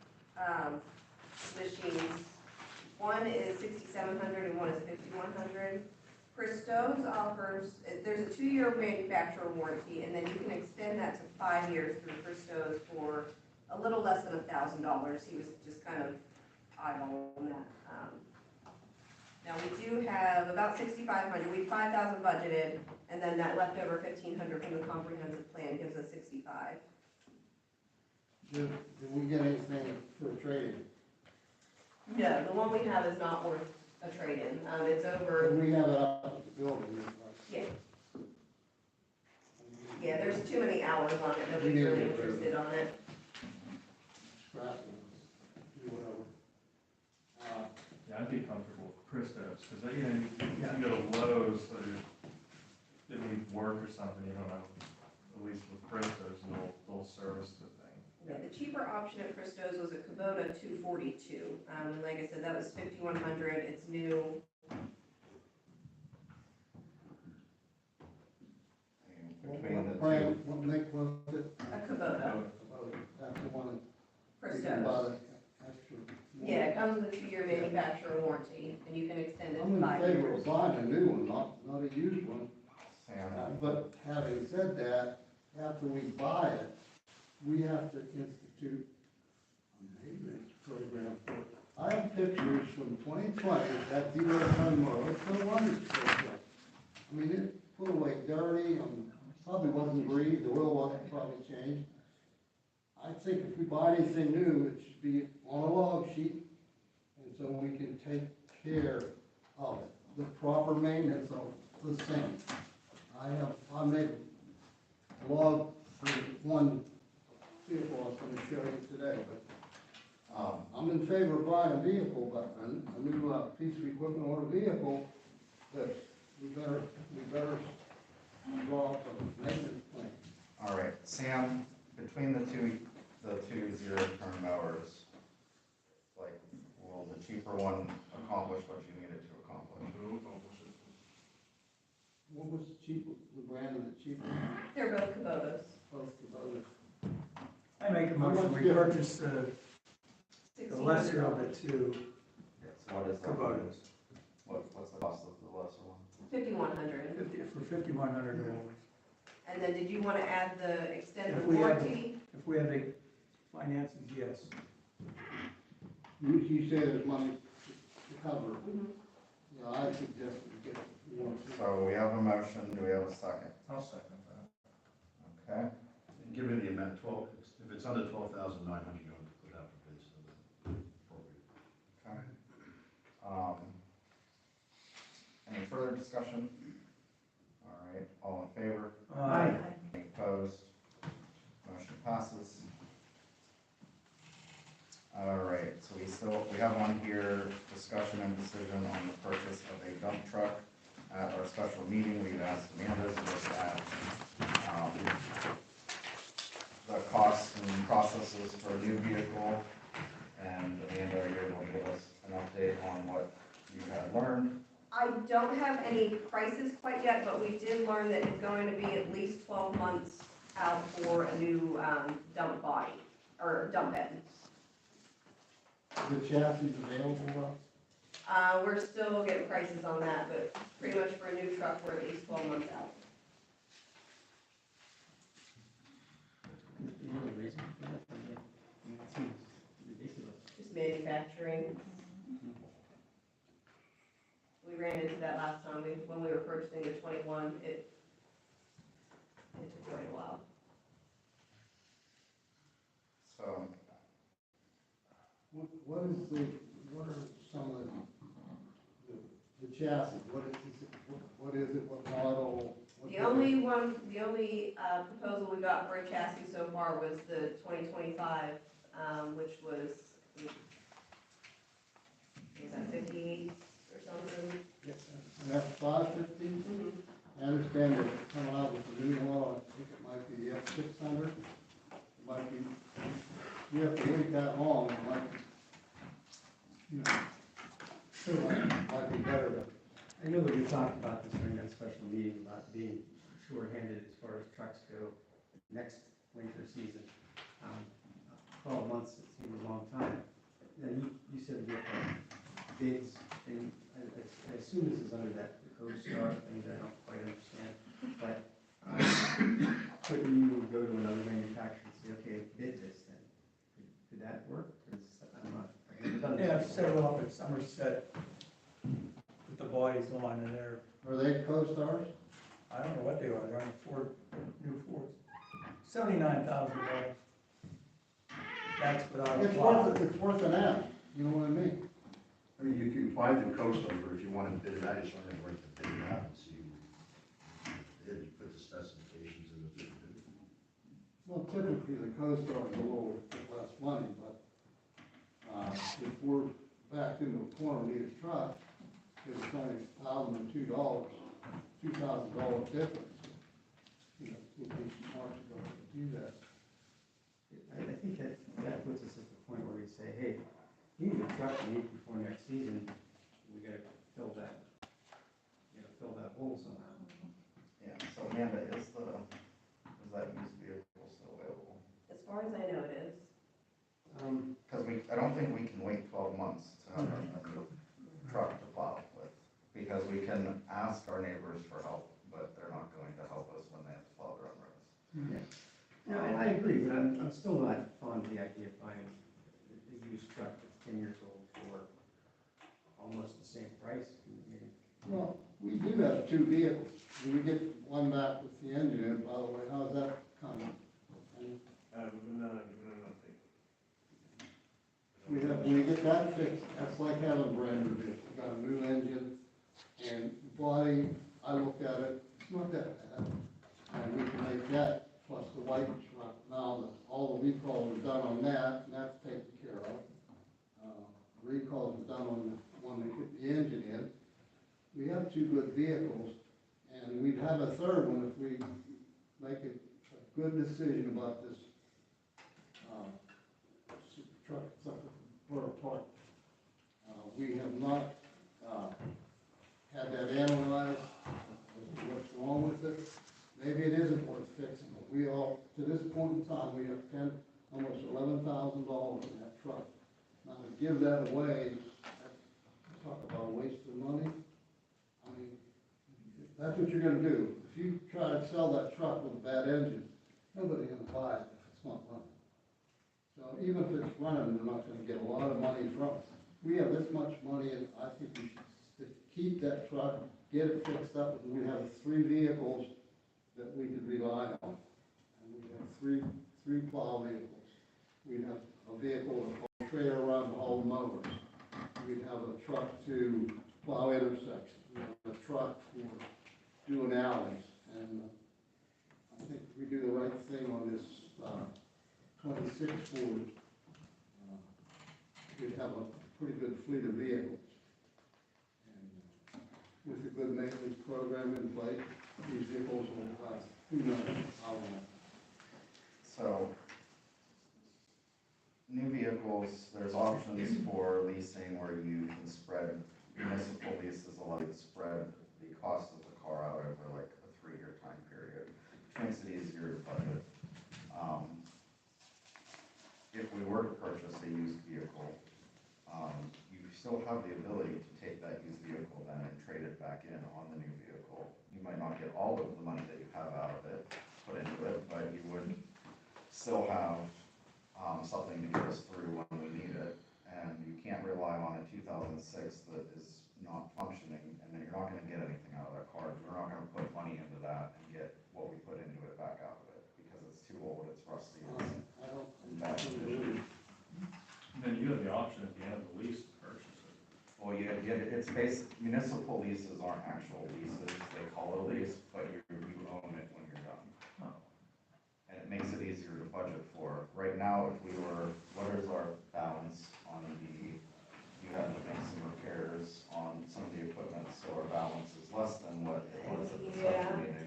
machines. One is 6,700 and one is 5,100. Christos offers, there's a 2-year manufacturer warranty, and then you can extend that to 5 years through Christos for a little less than $1,000. He was just kind of eyeballing that. Now, we do have about 6,500, we have 5,000 budgeted, and then that leftover 1,500 from the comprehensive plan gives us 65. Did we get anything for trading? No, the one we have is not worth a trade-in. It's over, We have it up at the building. yeah, yeah, there's too many hours on it, nobody's really interested on it. Scrap it, do whatever. Yeah, I'd be comfortable with Christos, because, you know, you go to Lowe's, so it needs work or something, you don't know. At least with Christos, they'll service the thing. Yeah, the cheaper option at Christos was a Kubota 242. And like I said, that was 5,100, it's new. Between the two. Brand, what make was it? A Kubota, That's the one that. Christos. Yeah, it comes with a 2-year manufacturer warranty, and you can extend it I'm to in 5 favor years. of buying a new one, not a used one. Sam, But having said that, after we buy it, we have to institute a maintenance program for it. I have pictures from 2020, that zero-turn mower, it's no wonder it's so good. I mean, it put away dirty, probably wasn't breathed, the oil wasn't probably changed. I think if we buy anything new, it should be on a log sheet, and so we can take care of it, the proper maintenance of the same. I made a log for one vehicle I was gonna show you today, but, I'm in favor of buying a vehicle, but a new, piece of equipment or a vehicle, that we better draw up a maintenance plan. all right, Sam, between the two zero-turn mowers, like, will the cheaper one accomplish what you need it to accomplish? What was the cheap, the brand of the cheaper? They're both Kubotas. Both of those. I make a How motion, much we difference? purchase the lesser of the two Yes, what is that? Kubotas, What's the cost of the lesser one? 5,100. for $5,100. And then did you want to add the extended If we have- warranty? If we have the finances, yes. You say there's money to cover it. Mhm. Yeah, I suggest we get one. So we have a motion, do we have a second? I'll second that. Okay, And given the amount, if it's under 12,900, you don't put out for bids, so that's appropriate. okay. Any further discussion? All right, all in favor? Aye. Any opposed? Motion passes. All right, so we have one here, discussion and decision on the purchase of a dump truck. At our special meeting, we've asked Amanda to look at, the costs and processes for a new vehicle. And Amanda, are you able to give us an update on what you had learned? I don't have any prices quite yet, but we did learn that it's going to be at least 12 months out for a new dump body, or dump bed. The chassis available, We're still getting prices on that, but pretty much for a new truck, we're at least 12 months out. reason for that? I mean, it seems ridiculous. Just manufacturing. We ran into that last time, when we were purchasing the 21, it took quite a while. So, What are some of the chassis? What is it, what model? The only proposal we got for a chassis so far was the 2025, which was that 58 or something? And that's 550? Mhm. I understand they're coming out with a new model, I think it might be the F600. It might be, we have to wait that long, it might be, you know, might be better, but I know that we talked about this during that special meeting about being shorthanded as far as trucks go next winter season. 12 months, it seems a long time. And you said we have bids, and I assume this is under that CoStar thing that I don't quite understand. But couldn't you go to another manufacturer and say, okay, bid this then? Could that work? 'Cause I'm not. I've never done They have this before. several up at Somerset with the bodies on, and they're, are they co-stars? I don't know what they are, they're on Ford, new Fords. $79,000. That's without a plow. It's worth an ask, you know what I mean? I mean, you can apply through Coastal, but if you want to bid it out, you just want to work the bid it out and see. You put the specifications in the bid. Well, typically, the co-star is a little bit less money, but, if we're back into a corner, we need a truck, it's only $1,002, $2,000 difference. You know, it would be smart to go ahead and do that. I think that puts us at the point where we say, hey, you need a truck we need before next season, we gotta fill that, fill that hole somehow. yeah, so Amanda, is that used vehicle still available? As far as I know, it is. Because I don't think we can wait 12 months to have a new truck to plow with, because we can ask our neighbors for help, but they're not going to help us when they have to plow their own roads. Yeah. No, I agree, but I'm still not fond of the idea of buying a used truck that's 10 years old for almost the same price. Well, we do have two vehicles, we get one back with the engine in, by the way, how's that coming? And we get that fixed, that's like having a brand new vehicle, we got a new engine, and body, I looked at it, it's not that bad. And we can make that, plus the white truck, now, all the recalls are done on that, and that's taken care of. Recalls are done on the one that put the engine in. We have two good vehicles, and we'd have a third one if we make a good decision about this, super truck, it's up at Borough Park. We have not, had that analyzed, what's wrong with it. Maybe it isn't worth fixing, but we all, to this point in time, we have almost $11,000 in that truck. Now, to give that away, talk about a waste of money. I mean, that's what you're gonna do. If you try to sell that truck with a bad engine, nobody's gonna buy it if it's not running. So even if it's running, they're not gonna get a lot of money from it. We have this much money, and I think we should keep that truck, get it fixed up, and we have 3 vehicles that we could rely on. And we have three plow vehicles. We'd have a vehicle, a trailer around to haul mowers. We'd have a truck to plow intersections. We'd have a truck for doing alleys. And I think if we do the right thing on this 26 Ford, we'd have a pretty good fleet of vehicles. And with a good maintenance program in place, these vehicles will last, who knows how long. So, new vehicles, there's options for leasing where you can spread, municipal leases allow you to spread the cost of the car out over like a 3-year time period, which makes it easier to budget. If we were to purchase a used vehicle, you still have the ability to take that used vehicle then and trade it back in on the new vehicle. You might not get all of the money that you have out of it, put into it, but you would still have something to get us through when we need it. And you can't rely on a 2006 that is not functioning, and then you're not gonna get anything out of that car. We're not gonna put money into that and get what we put into it back out of it, because it's too old, it's rusty, it's I don't. in bad condition. Then you have the option at the end of the lease to purchase it. Well, it's basic, municipal leases aren't actual leases, they call it a lease, but you own it when you're done. Oh. And it makes it easier to budget for. Right now, if we were, what is our balance on you had to make some repairs on some of the equipment, so our balance is less than what it was at the special meeting.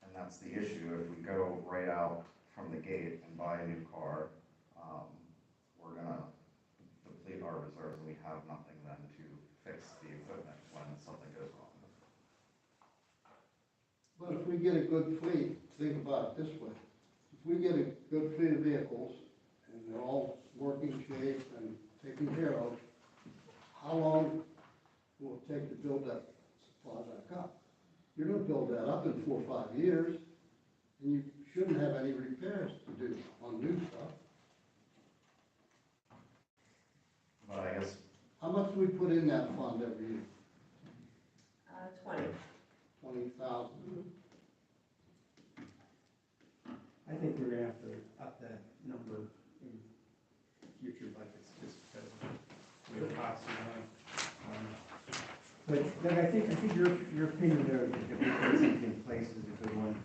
And that's the issue, if we go right out from the gate and buy a new car, we're gonna deplete our reserves, and we have nothing then to fix the equipment when something goes wrong. But if we get a good fleet, think about it this way, if we get a good fleet of vehicles, and they're all working shape and taken care of, how long will it take to build that supply back up? You're gonna build that up in 4 or 5 years, and you shouldn't have any repairs to do on new stuff. But I guess, How much do we put in that fund every year? 20. 20,000? I think we're gonna have to up that number in future budgets, just because of the way the costs are going. But Doug, I think your opinion there, that we put something in place is a good one.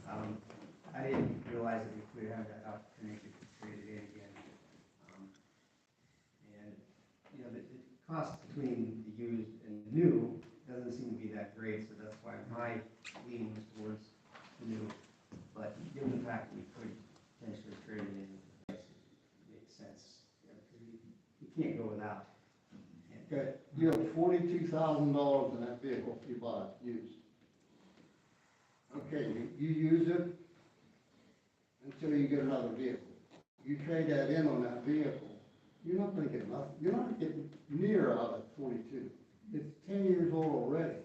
I didn't realize that we would have that opportunity to trade it in again. And, you know, the cost between the used and new doesn't seem to be that great, so that's why my leaning was towards the new. But given the fact that we could potentially trade it in, it makes sense. You know, 'cause you can't go without. Okay, you have $42,000 in that vehicle you bought used. Okay, you use it until you get another vehicle. You trade that in on that vehicle, you're not gonna get nothing, you're not getting near out of 42. It's 10 years old already.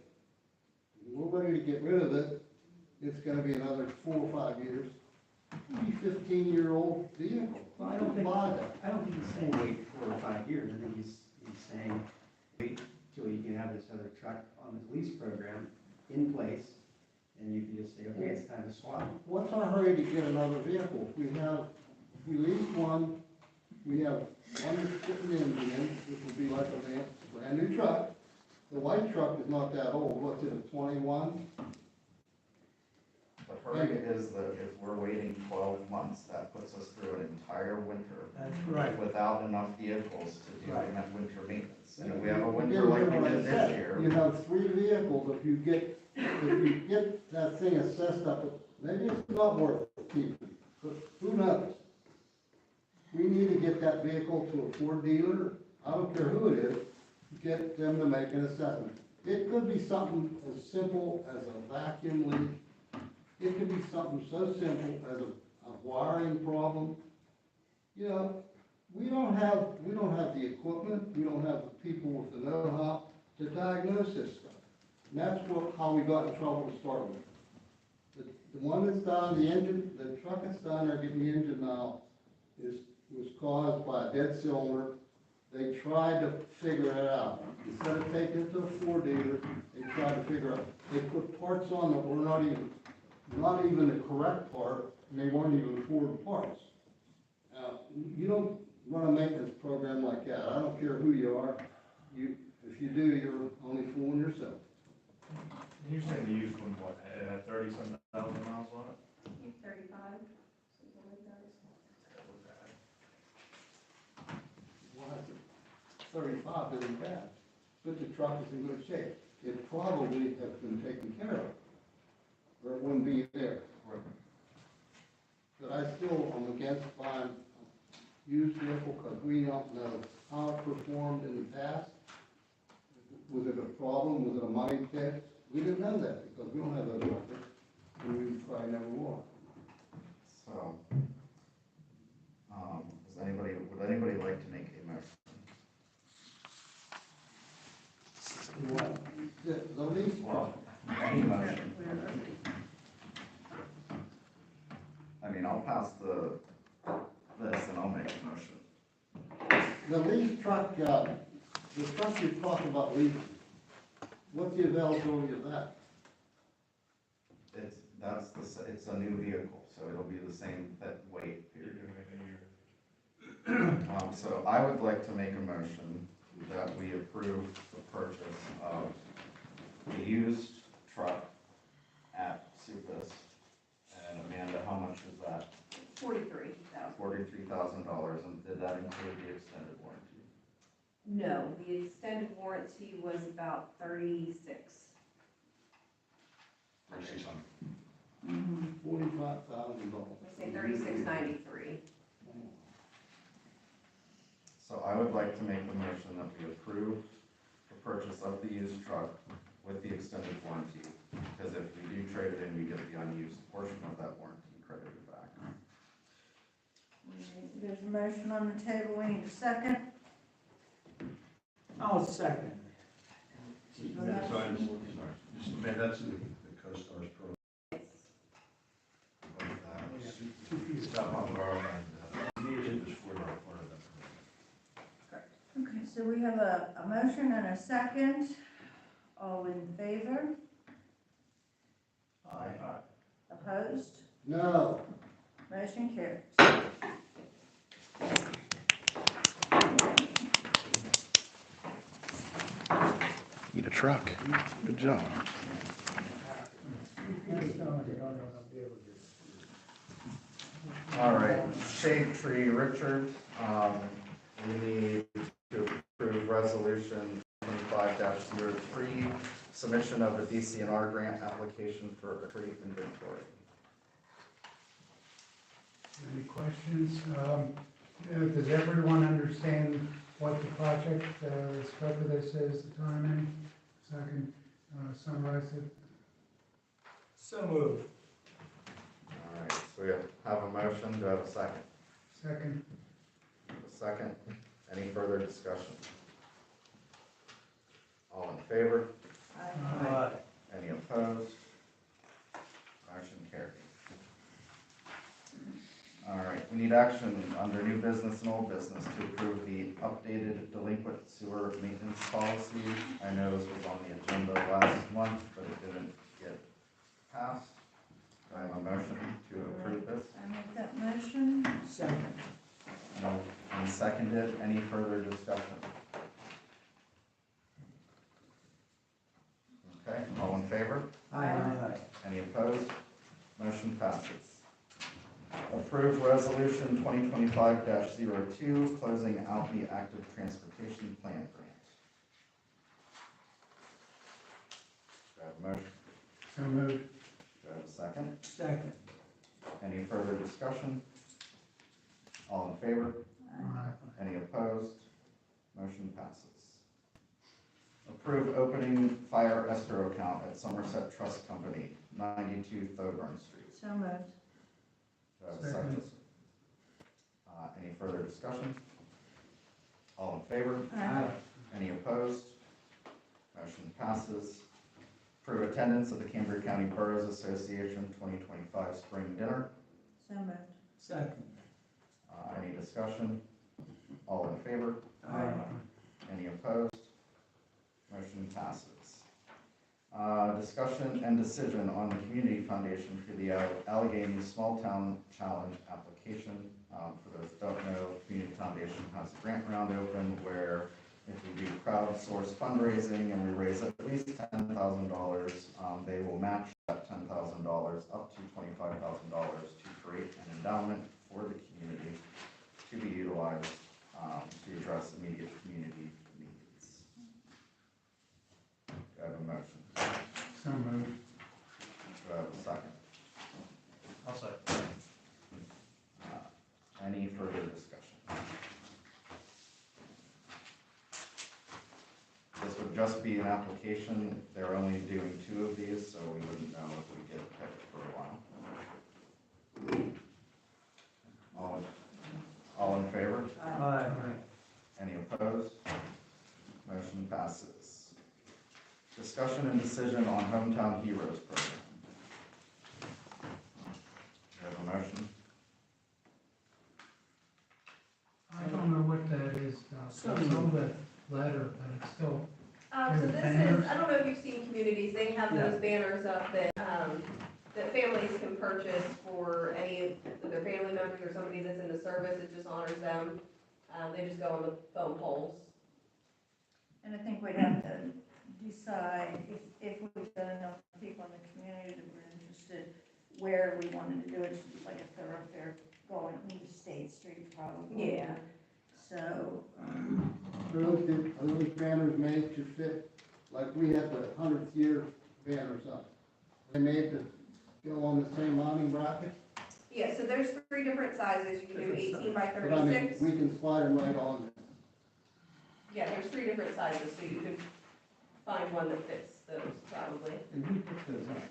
We're ready to get rid of it, it's gonna be another 4 or 5 years. It'll be 15-year-old vehicle. Well, I don't think, Buy that. I don't think he's saying wait 4 or 5 years. I think he's saying wait till you can have this other truck on the lease program in place, and you can just say, okay, it's time to swap. What's our hurry to get another vehicle? If we lease one, we have one that's putting the engine in, which will be like a brand new truck. The white truck is not that old, what's it, a 21? the hurry is that if we're waiting 12 months, that puts us through an entire winter That's right. without enough vehicles to do Right. winter maintenance. And if we have a You winter didn't like hear we what I did said. this year, You have 3 vehicles, if you get that thing assessed up, maybe it's not worth keeping, but who knows? We need to get that vehicle to a Ford dealer, I don't care who it is, get them to make an assessment. It could be something as simple as a vacuum leak, it could be something so simple as a wiring problem. You know, we don't have the equipment, we don't have the people with the know-how to diagnose this stuff. And that's how we got in trouble to start with. The one that's down, the engine, the truck that's down there getting the engine now was caused by a dead cylinder. They tried to figure it out. Instead of taking it to a Ford dealer, they tried to figure out, they put parts on that were not even the correct part, and they weren't even Ford parts. You don't run a maintenance program like that. I don't care who you are. If you do, you're only fooling yourself. And you're saying the used one, what, had 30-some thousand miles on it? 35, something like that. Well, 35 isn't bad, but the truck is in good shape. It probably has been taken care of, or it wouldn't be there. But I still am against buying a used vehicle because we don't know how it performed in the past. Was it a problem? Was it a money pit? We didn't know that because we don't have those records, and we probably never will. so, would anybody like to make a motion? The lease, Well, any motion. I mean, I'll pass the make a motion. The lease truck, the truck you're talking about leasing, what's the availability of that? It's a new vehicle, so it'll be the same weight period. So I would like to make a motion that we approve the purchase of the used truck at Supus. And Amanda, how much is that? $43,000. $43,000, and did that include the extended warranty? No, the extended warranty was about 36. 3,600. $45,000. I say 36.93. So I would like to make the motion that we approve the purchase of the used truck with the extended warranty, because if we do trade it in, we get the unused portion of that warranty credited back. There's a motion on the table, we need a second. I'll second. So I just, man, that's the CoStar's program. Southmont Borough and needed this for our part of that. Okay, so we have a motion and a second. All in favor? Aye. Opposed? No. Motion carries. Need a truck. Good job. All right, Shade Tree Richard, we need to approve resolution 25-03, submission of a DCNR grant application for a tree inventory. Any questions? Does everyone understand what the project scope of this is, the timing? So I can summarize it. So moved. All right, so we have a motion, do I have a second? Second. A second, any further discussion? All in favor? Aye. Any opposed? Motion carried. All right, we need action under new business and old business to approve the updated delinquent sewer maintenance policy. I know this was on the agenda last month, but it didn't get passed. Do I have a motion to approve this? I make that motion. Second. And seconded, any further discussion? Okay, all in favor? Aye. Any opposed? Motion passes. Approve resolution 2025-02, closing out the active transportation plan grant. Do I have a motion? So moved. Do I have a second? Second. Any further discussion? All in favor? Aye. Any opposed? Motion passes. Approve opening fire escrow account at Somerset Trust Company, 92 Thoburn Street. So moved. Do I have a second? Any further discussion? All in favor? Aye. Any opposed? Motion passes. Approve attendance of the Cambria County Boroughs Association 2025 Spring Dinner. So moved. Second. Any discussion? All in favor? Aye. Any opposed? Motion passes. Discussion and decision on the Community Foundation for the Allegheny Small Town Challenge application. For those who don't know, Community Foundation has a grant round open where if we do crowdsource fundraising and we raise at least $10,000, they will match that $10,000 up to $25,000 to create an endowment for the community to be utilized to address immediate community needs. Do I have a motion? So moved. Do I have a second? I'll say. Any further discussion? This would just be an application. They're only doing 2 of these, so we wouldn't know if we get picked for a while. All in favor? Aye. Any opposed? Motion passes. Discussion and decision on Hometown Heroes program. Do you have a motion? raised, some of the letter, but it's still, So this is, I don't know if you've seen communities, they have those banners up that, that families can purchase for any of their family members or somebody that's in the service, it just honors them. They just go on the phone poles. And I think we'd have to decide if we've got enough people in the community that were interested, where we wanted to do it, should be like a thoroughfare going into State Street probably. Yeah. So, Are those banners made to fit, like we had the 100th year banners up? They made to go on the same awning bracket? Yeah, so there's 3 different sizes, you can do 18 by But I mean, 36. we can slide them right on there. Yeah, there's 3 different sizes, so you could find one that fits those probably. And who puts those up?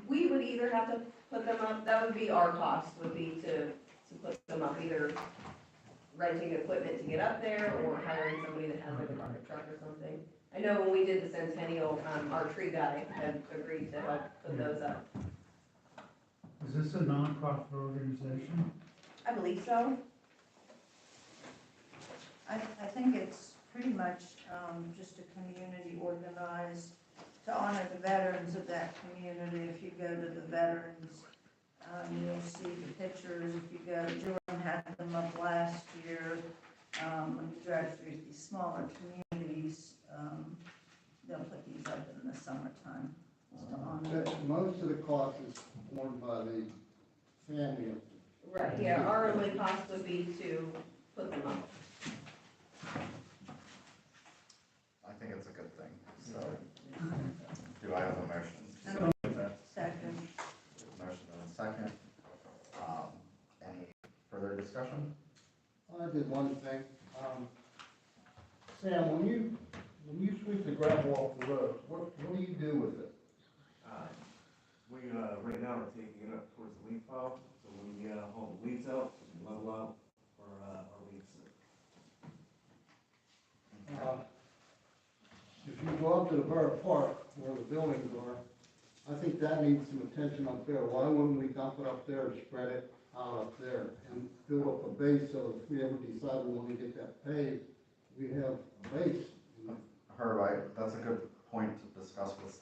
We would either have to put them up, that would be our cost, would be to put them up, either renting equipment to get up there or hiring somebody that has like a bucket truck or something. I know when we did the Centennial, our tree guy had agreed to help put those up. is this a nonprofit organization? I believe so. I think it's pretty much, just a community organized to honor the veterans of that community. If you go to the veterans, you'll see the pictures. If you go, Jordan had them up last year. When you drive through these smaller communities, they'll put these up in the summertime. To honor. Most of the cost is borne by the family. Right, yeah, our only cost would be to put them up. I think it's a good thing, so, do I have a motion? Second. Motion and a second. Any further discussion? I did one thing. Sam, when you sweep the gravel off the road, what do you do with it? Right now, we're taking it up towards the weed pile, so when we haul the weeds out, we can level out for our weeds. If you go up to the Borough Park where the buildings are, I think that needs some attention up there. Why wouldn't we dump it up there and spread it out up there and build up a base so if we ever decide we want to get that paved, we have a base. Herb, that's a good point to discuss with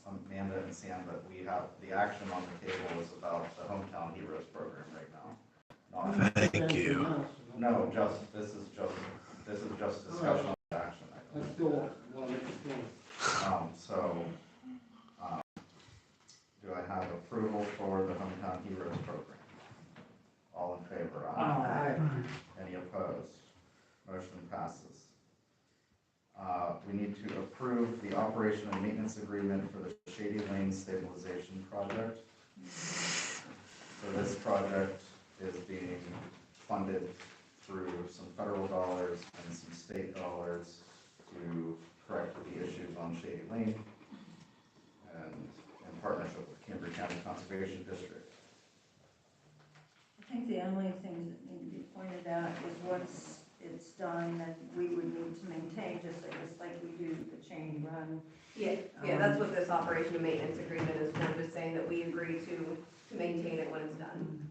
Amanda and Sam, but we have, the action on the table is about the Hometown Heroes program right now. Not, Thank you. no, this is just discussion of the action. I still want to make it clear. Do I have approval for the Hometown Heroes program? All in favor? Aye. Any opposed? Motion passes. We need to approve the operation and maintenance agreement for the Shady Lane stabilization project. So this project is being funded through some federal dollars and some state dollars to correct the issues on Shady Lane and in partnership with Cambria County Conservation District. I think the only things that need to be pointed out is once it's done, then we would need to maintain, just like we do the chain run. Yeah, that's what this operation and maintenance agreement is for, just saying that we agree to maintain it when it's done.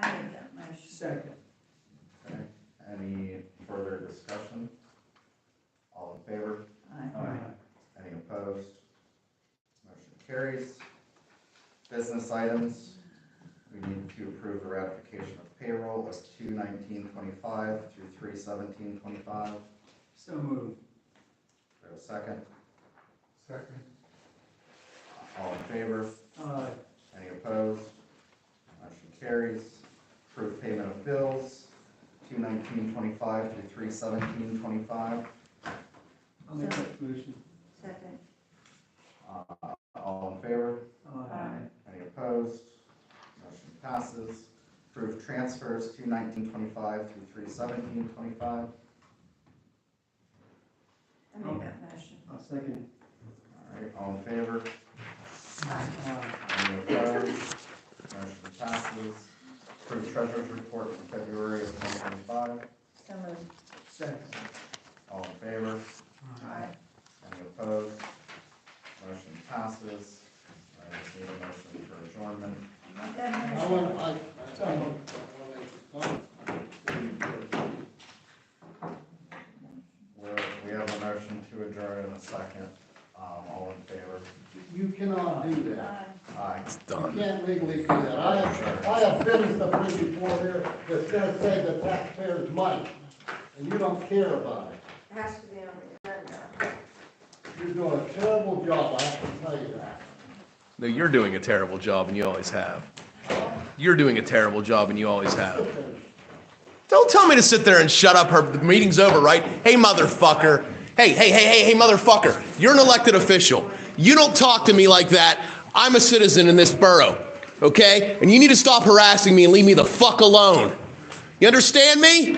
I make that motion. Second. Okay. Any further discussion? All in favor? Aye. Any opposed? Motion carries. Business items. We need to approve the ratification of payroll of 2/19/25 through 3/17/25. So moved. Do we have a second? Second. All in favor? Aye. Any opposed? Motion carries. Approve payment of bills, 2/19/25 through 3/17/25. I'll make that motion. Second. All in favor? Aye. Any opposed? Motion passes. Approve transfers, 2/19/25 through 3/17/25. I make that motion. I'll second. All right, all in favor? Aye. Any opposed? Motion passes. Approve treasurer's report for February of 2025. So moved. Second. All in favor? Aye. Any opposed? Motion passes. I just need a motion for adjournment. Make that I motion. want, We have a motion to adjourn in a second. All in favor? You cannot do that. Aye. You can't legally do that. I have finished the thing before here that's gonna save the taxpayers money, and you don't care about it. It has to be on the agenda. You're doing a terrible job, I have to tell you that. No, you're doing a terrible job, and you always have. You're doing a terrible job, and you always have. Don't tell me to sit there and shut up. The meeting's over, right? Hey, motherfucker. Hey, motherfucker. You're an elected official. You don't talk to me like that. I'm a citizen in this borough, okay? And you need to stop harassing me and leave me the fuck alone. You understand me?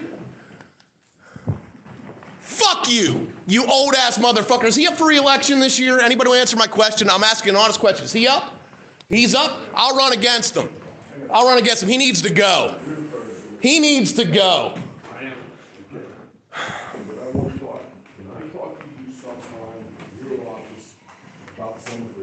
Fuck you, you old ass motherfucker. Is he up for re-election this year? Anybody want to answer my question? I'm asking an honest question. Is he up? He's up? I'll run against him. I'll run against him. He needs to go. He needs to go. But I want to talk, can I talk to you sometime in your office about some of the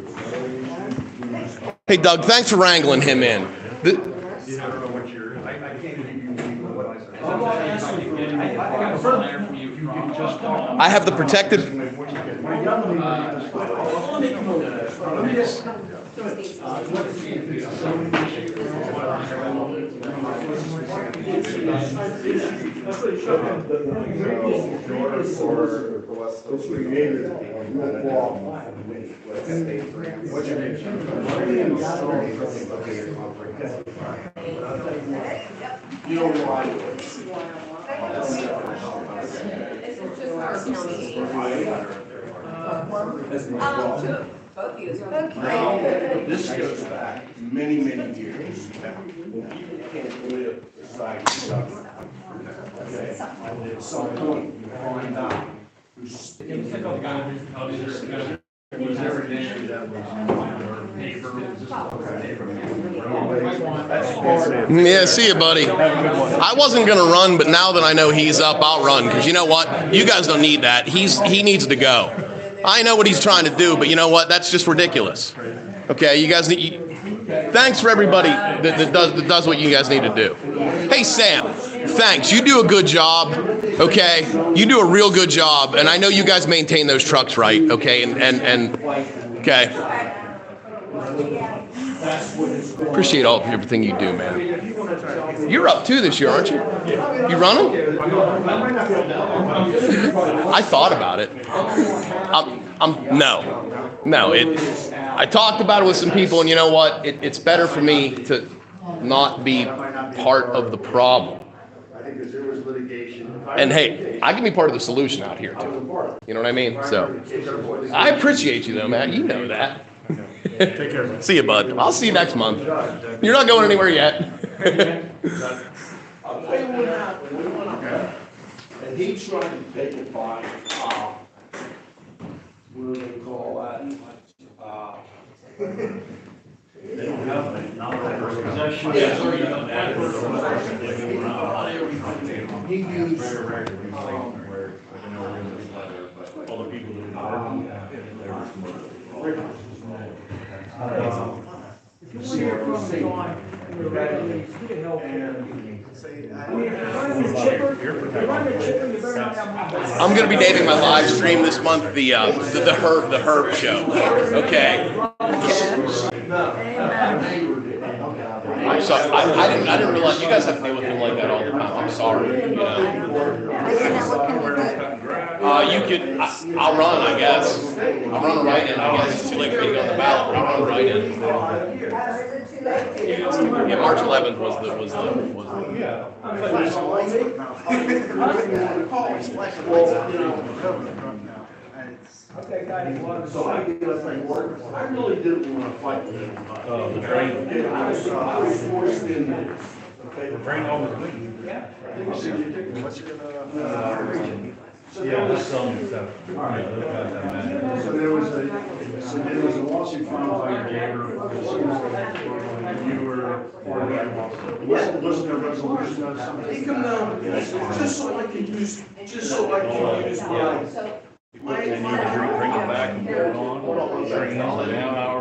issues? Hey, Doug, thanks for wrangling him in. I don't know what you're, I can't give you what I said. I'm not asking for anything. I got a letter from you. You can just talk. I have the protected... My young lady just- let me just. What's your name? You don't rely on it. It's just our county. Both of you. Now, this goes back many, many years. When people can't live beside each other. Okay, and at some point, you find out who's. Was there an issue that was neighbor? Yeah, see you, buddy. I wasn't going to run, but now that I know he's up, I'll run. Because you know what? You guys don't need that. He needs to go. I know what he's trying to do, but you know what? That's just ridiculous. Okay, you guys need... Thanks for everybody that does what you guys need to do. Hey, Sam, thanks. You do a good job, okay? You do a real good job, and I know you guys maintain those trucks right, okay? And okay. Appreciate everything you do, man. You're up too this year, aren't you? You running? I thought about it. No. I talked about it with some people, and you know what? It's better for me to not be part of the problem. And hey, I can be part of the solution out here too. You know what I mean? So I appreciate you though, man. You know that. Take care. See you, bud. I'll see you next month. You're not going anywhere yet. I'll tell you what happened. And he tried to take it by, what do they call that? They don't have it. Possession. He used. All the people that If you want to hear from me on, you're ready, get help. I mean, if you're running the chipper, you better not have my back. I'm gonna be naming my live stream this month the Herb Show. Okay. I'm sorry. I didn't realize you guys have to deal with him like that all the time. I'm sorry. You know. You could. I'll run, I guess. I'll run a write-in. I guess it's too late for me to go on the ballot. But I'll run a write-in. Yeah, March 11th was the. Yeah. So I really didn't want to fight with him. The train. I was forced in there. Okay, the train always wins. Yeah. What's your so there was some stuff. So there was a lawsuit filed by your neighbor. You were part of that lawsuit. Wasn't there a resolution on something? He come down, just so I can use my. And you bring it back and put it on, train on an hour.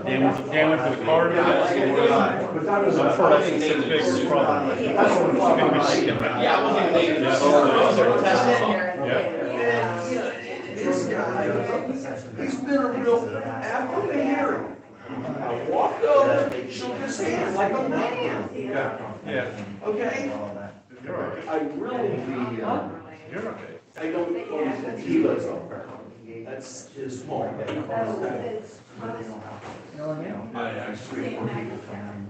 Then went to the car. But that was. That's what I think the biggest problem. That's what I'm saying. Yeah, I wasn't even thinking This guy, he's been a real, after the hearing, I walked over, shook his hand like a man, Yeah. okay? I really, You're okay. I don't, he lives on Borough. That's his home. I swear for people from.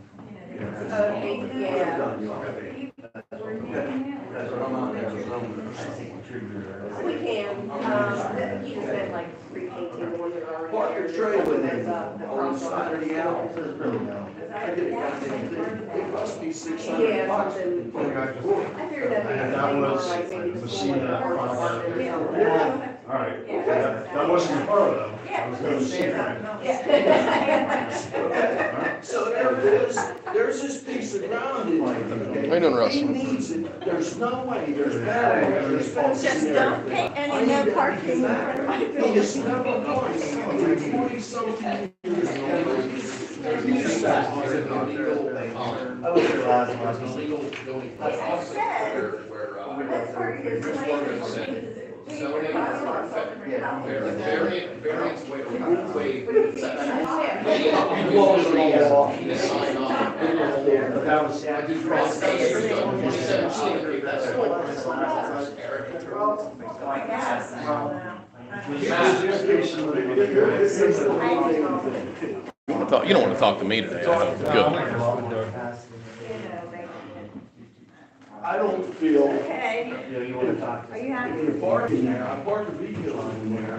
We can, he just meant like repainting the ones that are already. Park your there. trailer in That's, there, the on problem. Saturday out. I did a goddamn thing, it must be $600. Yeah, something. I figured that'd be That like more was like maybe the the school scene or that park brought department or up. something. Yeah. All right, Yeah. that wasn't part of them. Yeah. That was going to see it. Yeah. So there it is, there's this piece of ground in there. How you doing, Russ? He needs it, there's no way, there's bad, there's fences Just there. don't pay any no parking in front of my He building. has never once, in 40-something years, ever used that. I was there last month. Legal building. It says, Where, that's part of his land. variance way. That was. You don't want to talk to me today. Good. I don't feel, Okay, You want to talk are you happy? in the parking there, I parked the vehicle in there.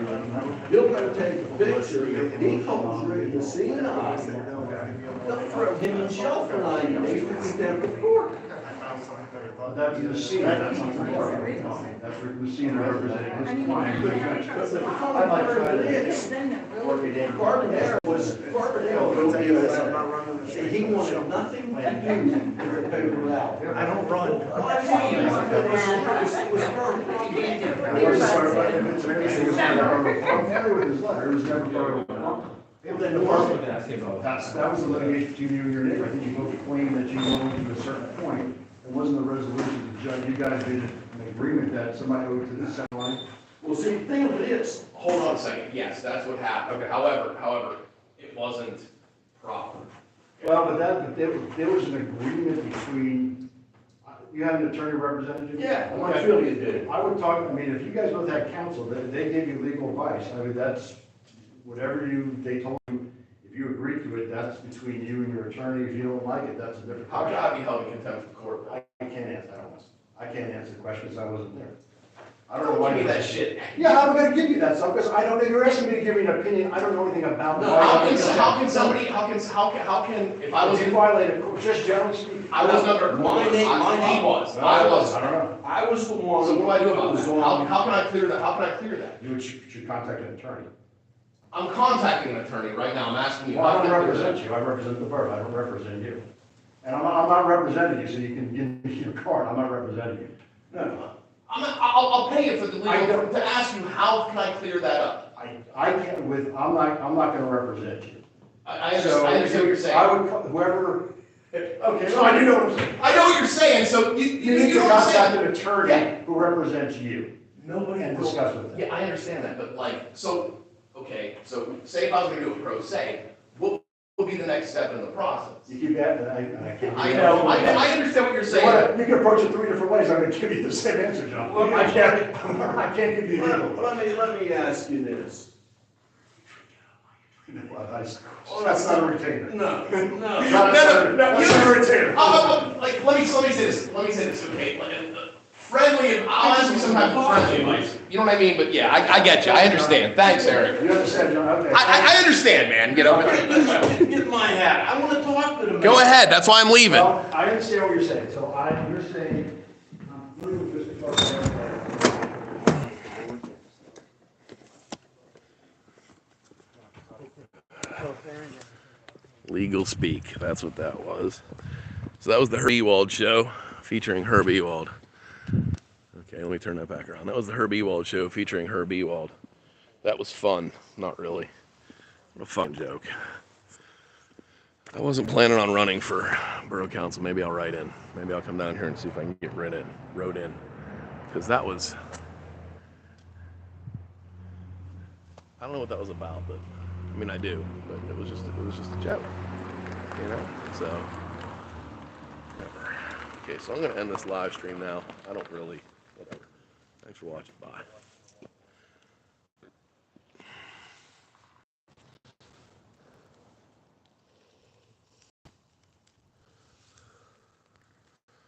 He'll go take a picture, if he comes ready to see an eye, they'll throw him in jail for 90 days for contempt of court. That's the scene, that's not the part. That's the scene representing his client. I'd like to try this. Carbondale was, he wanted nothing to do with the paper route. I don't run. Well, I tell you, it was perfect. I'm happy with his letter, it was never part of the problem. If then the problem, that was the litigation between you and your neighbor, I think you both claimed that you owed to a certain point. It wasn't a resolution to judge, you guys did an agreement that somebody owed to this line. Well, see, the thing of it is, Hold on a second. Yes, that's what happened. Okay. However, it wasn't proper. Well, but there was an agreement between, you had an attorney representing you? yeah, I feel you did. I would talk, I mean, if you guys both had counsel, they gave you legal advice, I mean, that's, whatever they told you, if you agreed to it, that's between you and your attorney, if you don't like it, that's a different. How can I be held in contempt of court? I can't answer, I can't answer the questions, I wasn't there. I don't know why. Give me that shit. Yeah, I'm gonna give you that stuff, because I don't know, you're asking me to give me an opinion, I don't know anything about. No, how can somebody, if I was You in, violated, just generally speaking. I was under, My name- I was. I don't know. I was the one. So what do I do about who that? was on- How can I clear that? How can I clear that? You should contact an attorney. I'm contacting an attorney right now. I'm asking you. Well, I how don't can clear represent you, I represent the borough, I don't represent you. And I'm not representing you, so you can give me your card, I'm not representing you. No, I'll pay you for the I legal, don't- to ask you, how can I clear that up? I can't, I'm not gonna represent you. I So, understand what you're saying. I would, whoever, okay, so I do know what I'm saying. I know what you're saying, so You need to know what I'm contact saying. an attorney who represents you Nobody and will- discuss with them. Yeah, I understand that, but like, so, okay, so say if I was gonna do a pro se, what would be the next step in the process? You keep that, and I can't. I know, I understand what you're You saying. can approach it 3 different ways, I'm gonna give you the same answer, John. I can't give you legal. let me ask you this. That's not a retainer. No, no. That's not a retainer. Like, let me say this, okay? Friendly, I'll ask you some type of friendly advice. You know what I mean? But yeah, I get you, I understand. Thanks, Eric. You understand, John, okay. I understand, man, you know. Get my hat, I wanna talk to the man. Go ahead, that's why I'm leaving. Well, I understand what you're saying, so you're saying, Legal speak, that's what that was. So that was the Ewald show featuring Herb Ewald. Okay, let me turn that back around. That was the Herb Ewald show featuring Herb Ewald. That was fun, not really. What a fun joke. I wasn't planning on running for Borough Council. Maybe I'll write in. Maybe I'll come down here and see if I can get wrote in. Because that was, I don't know what that was about, but I mean I do, but it was just a joke, you know. So, whatever. Okay, so I'm gonna end this live stream now. I don't really, whatever. Thanks for watching. Bye.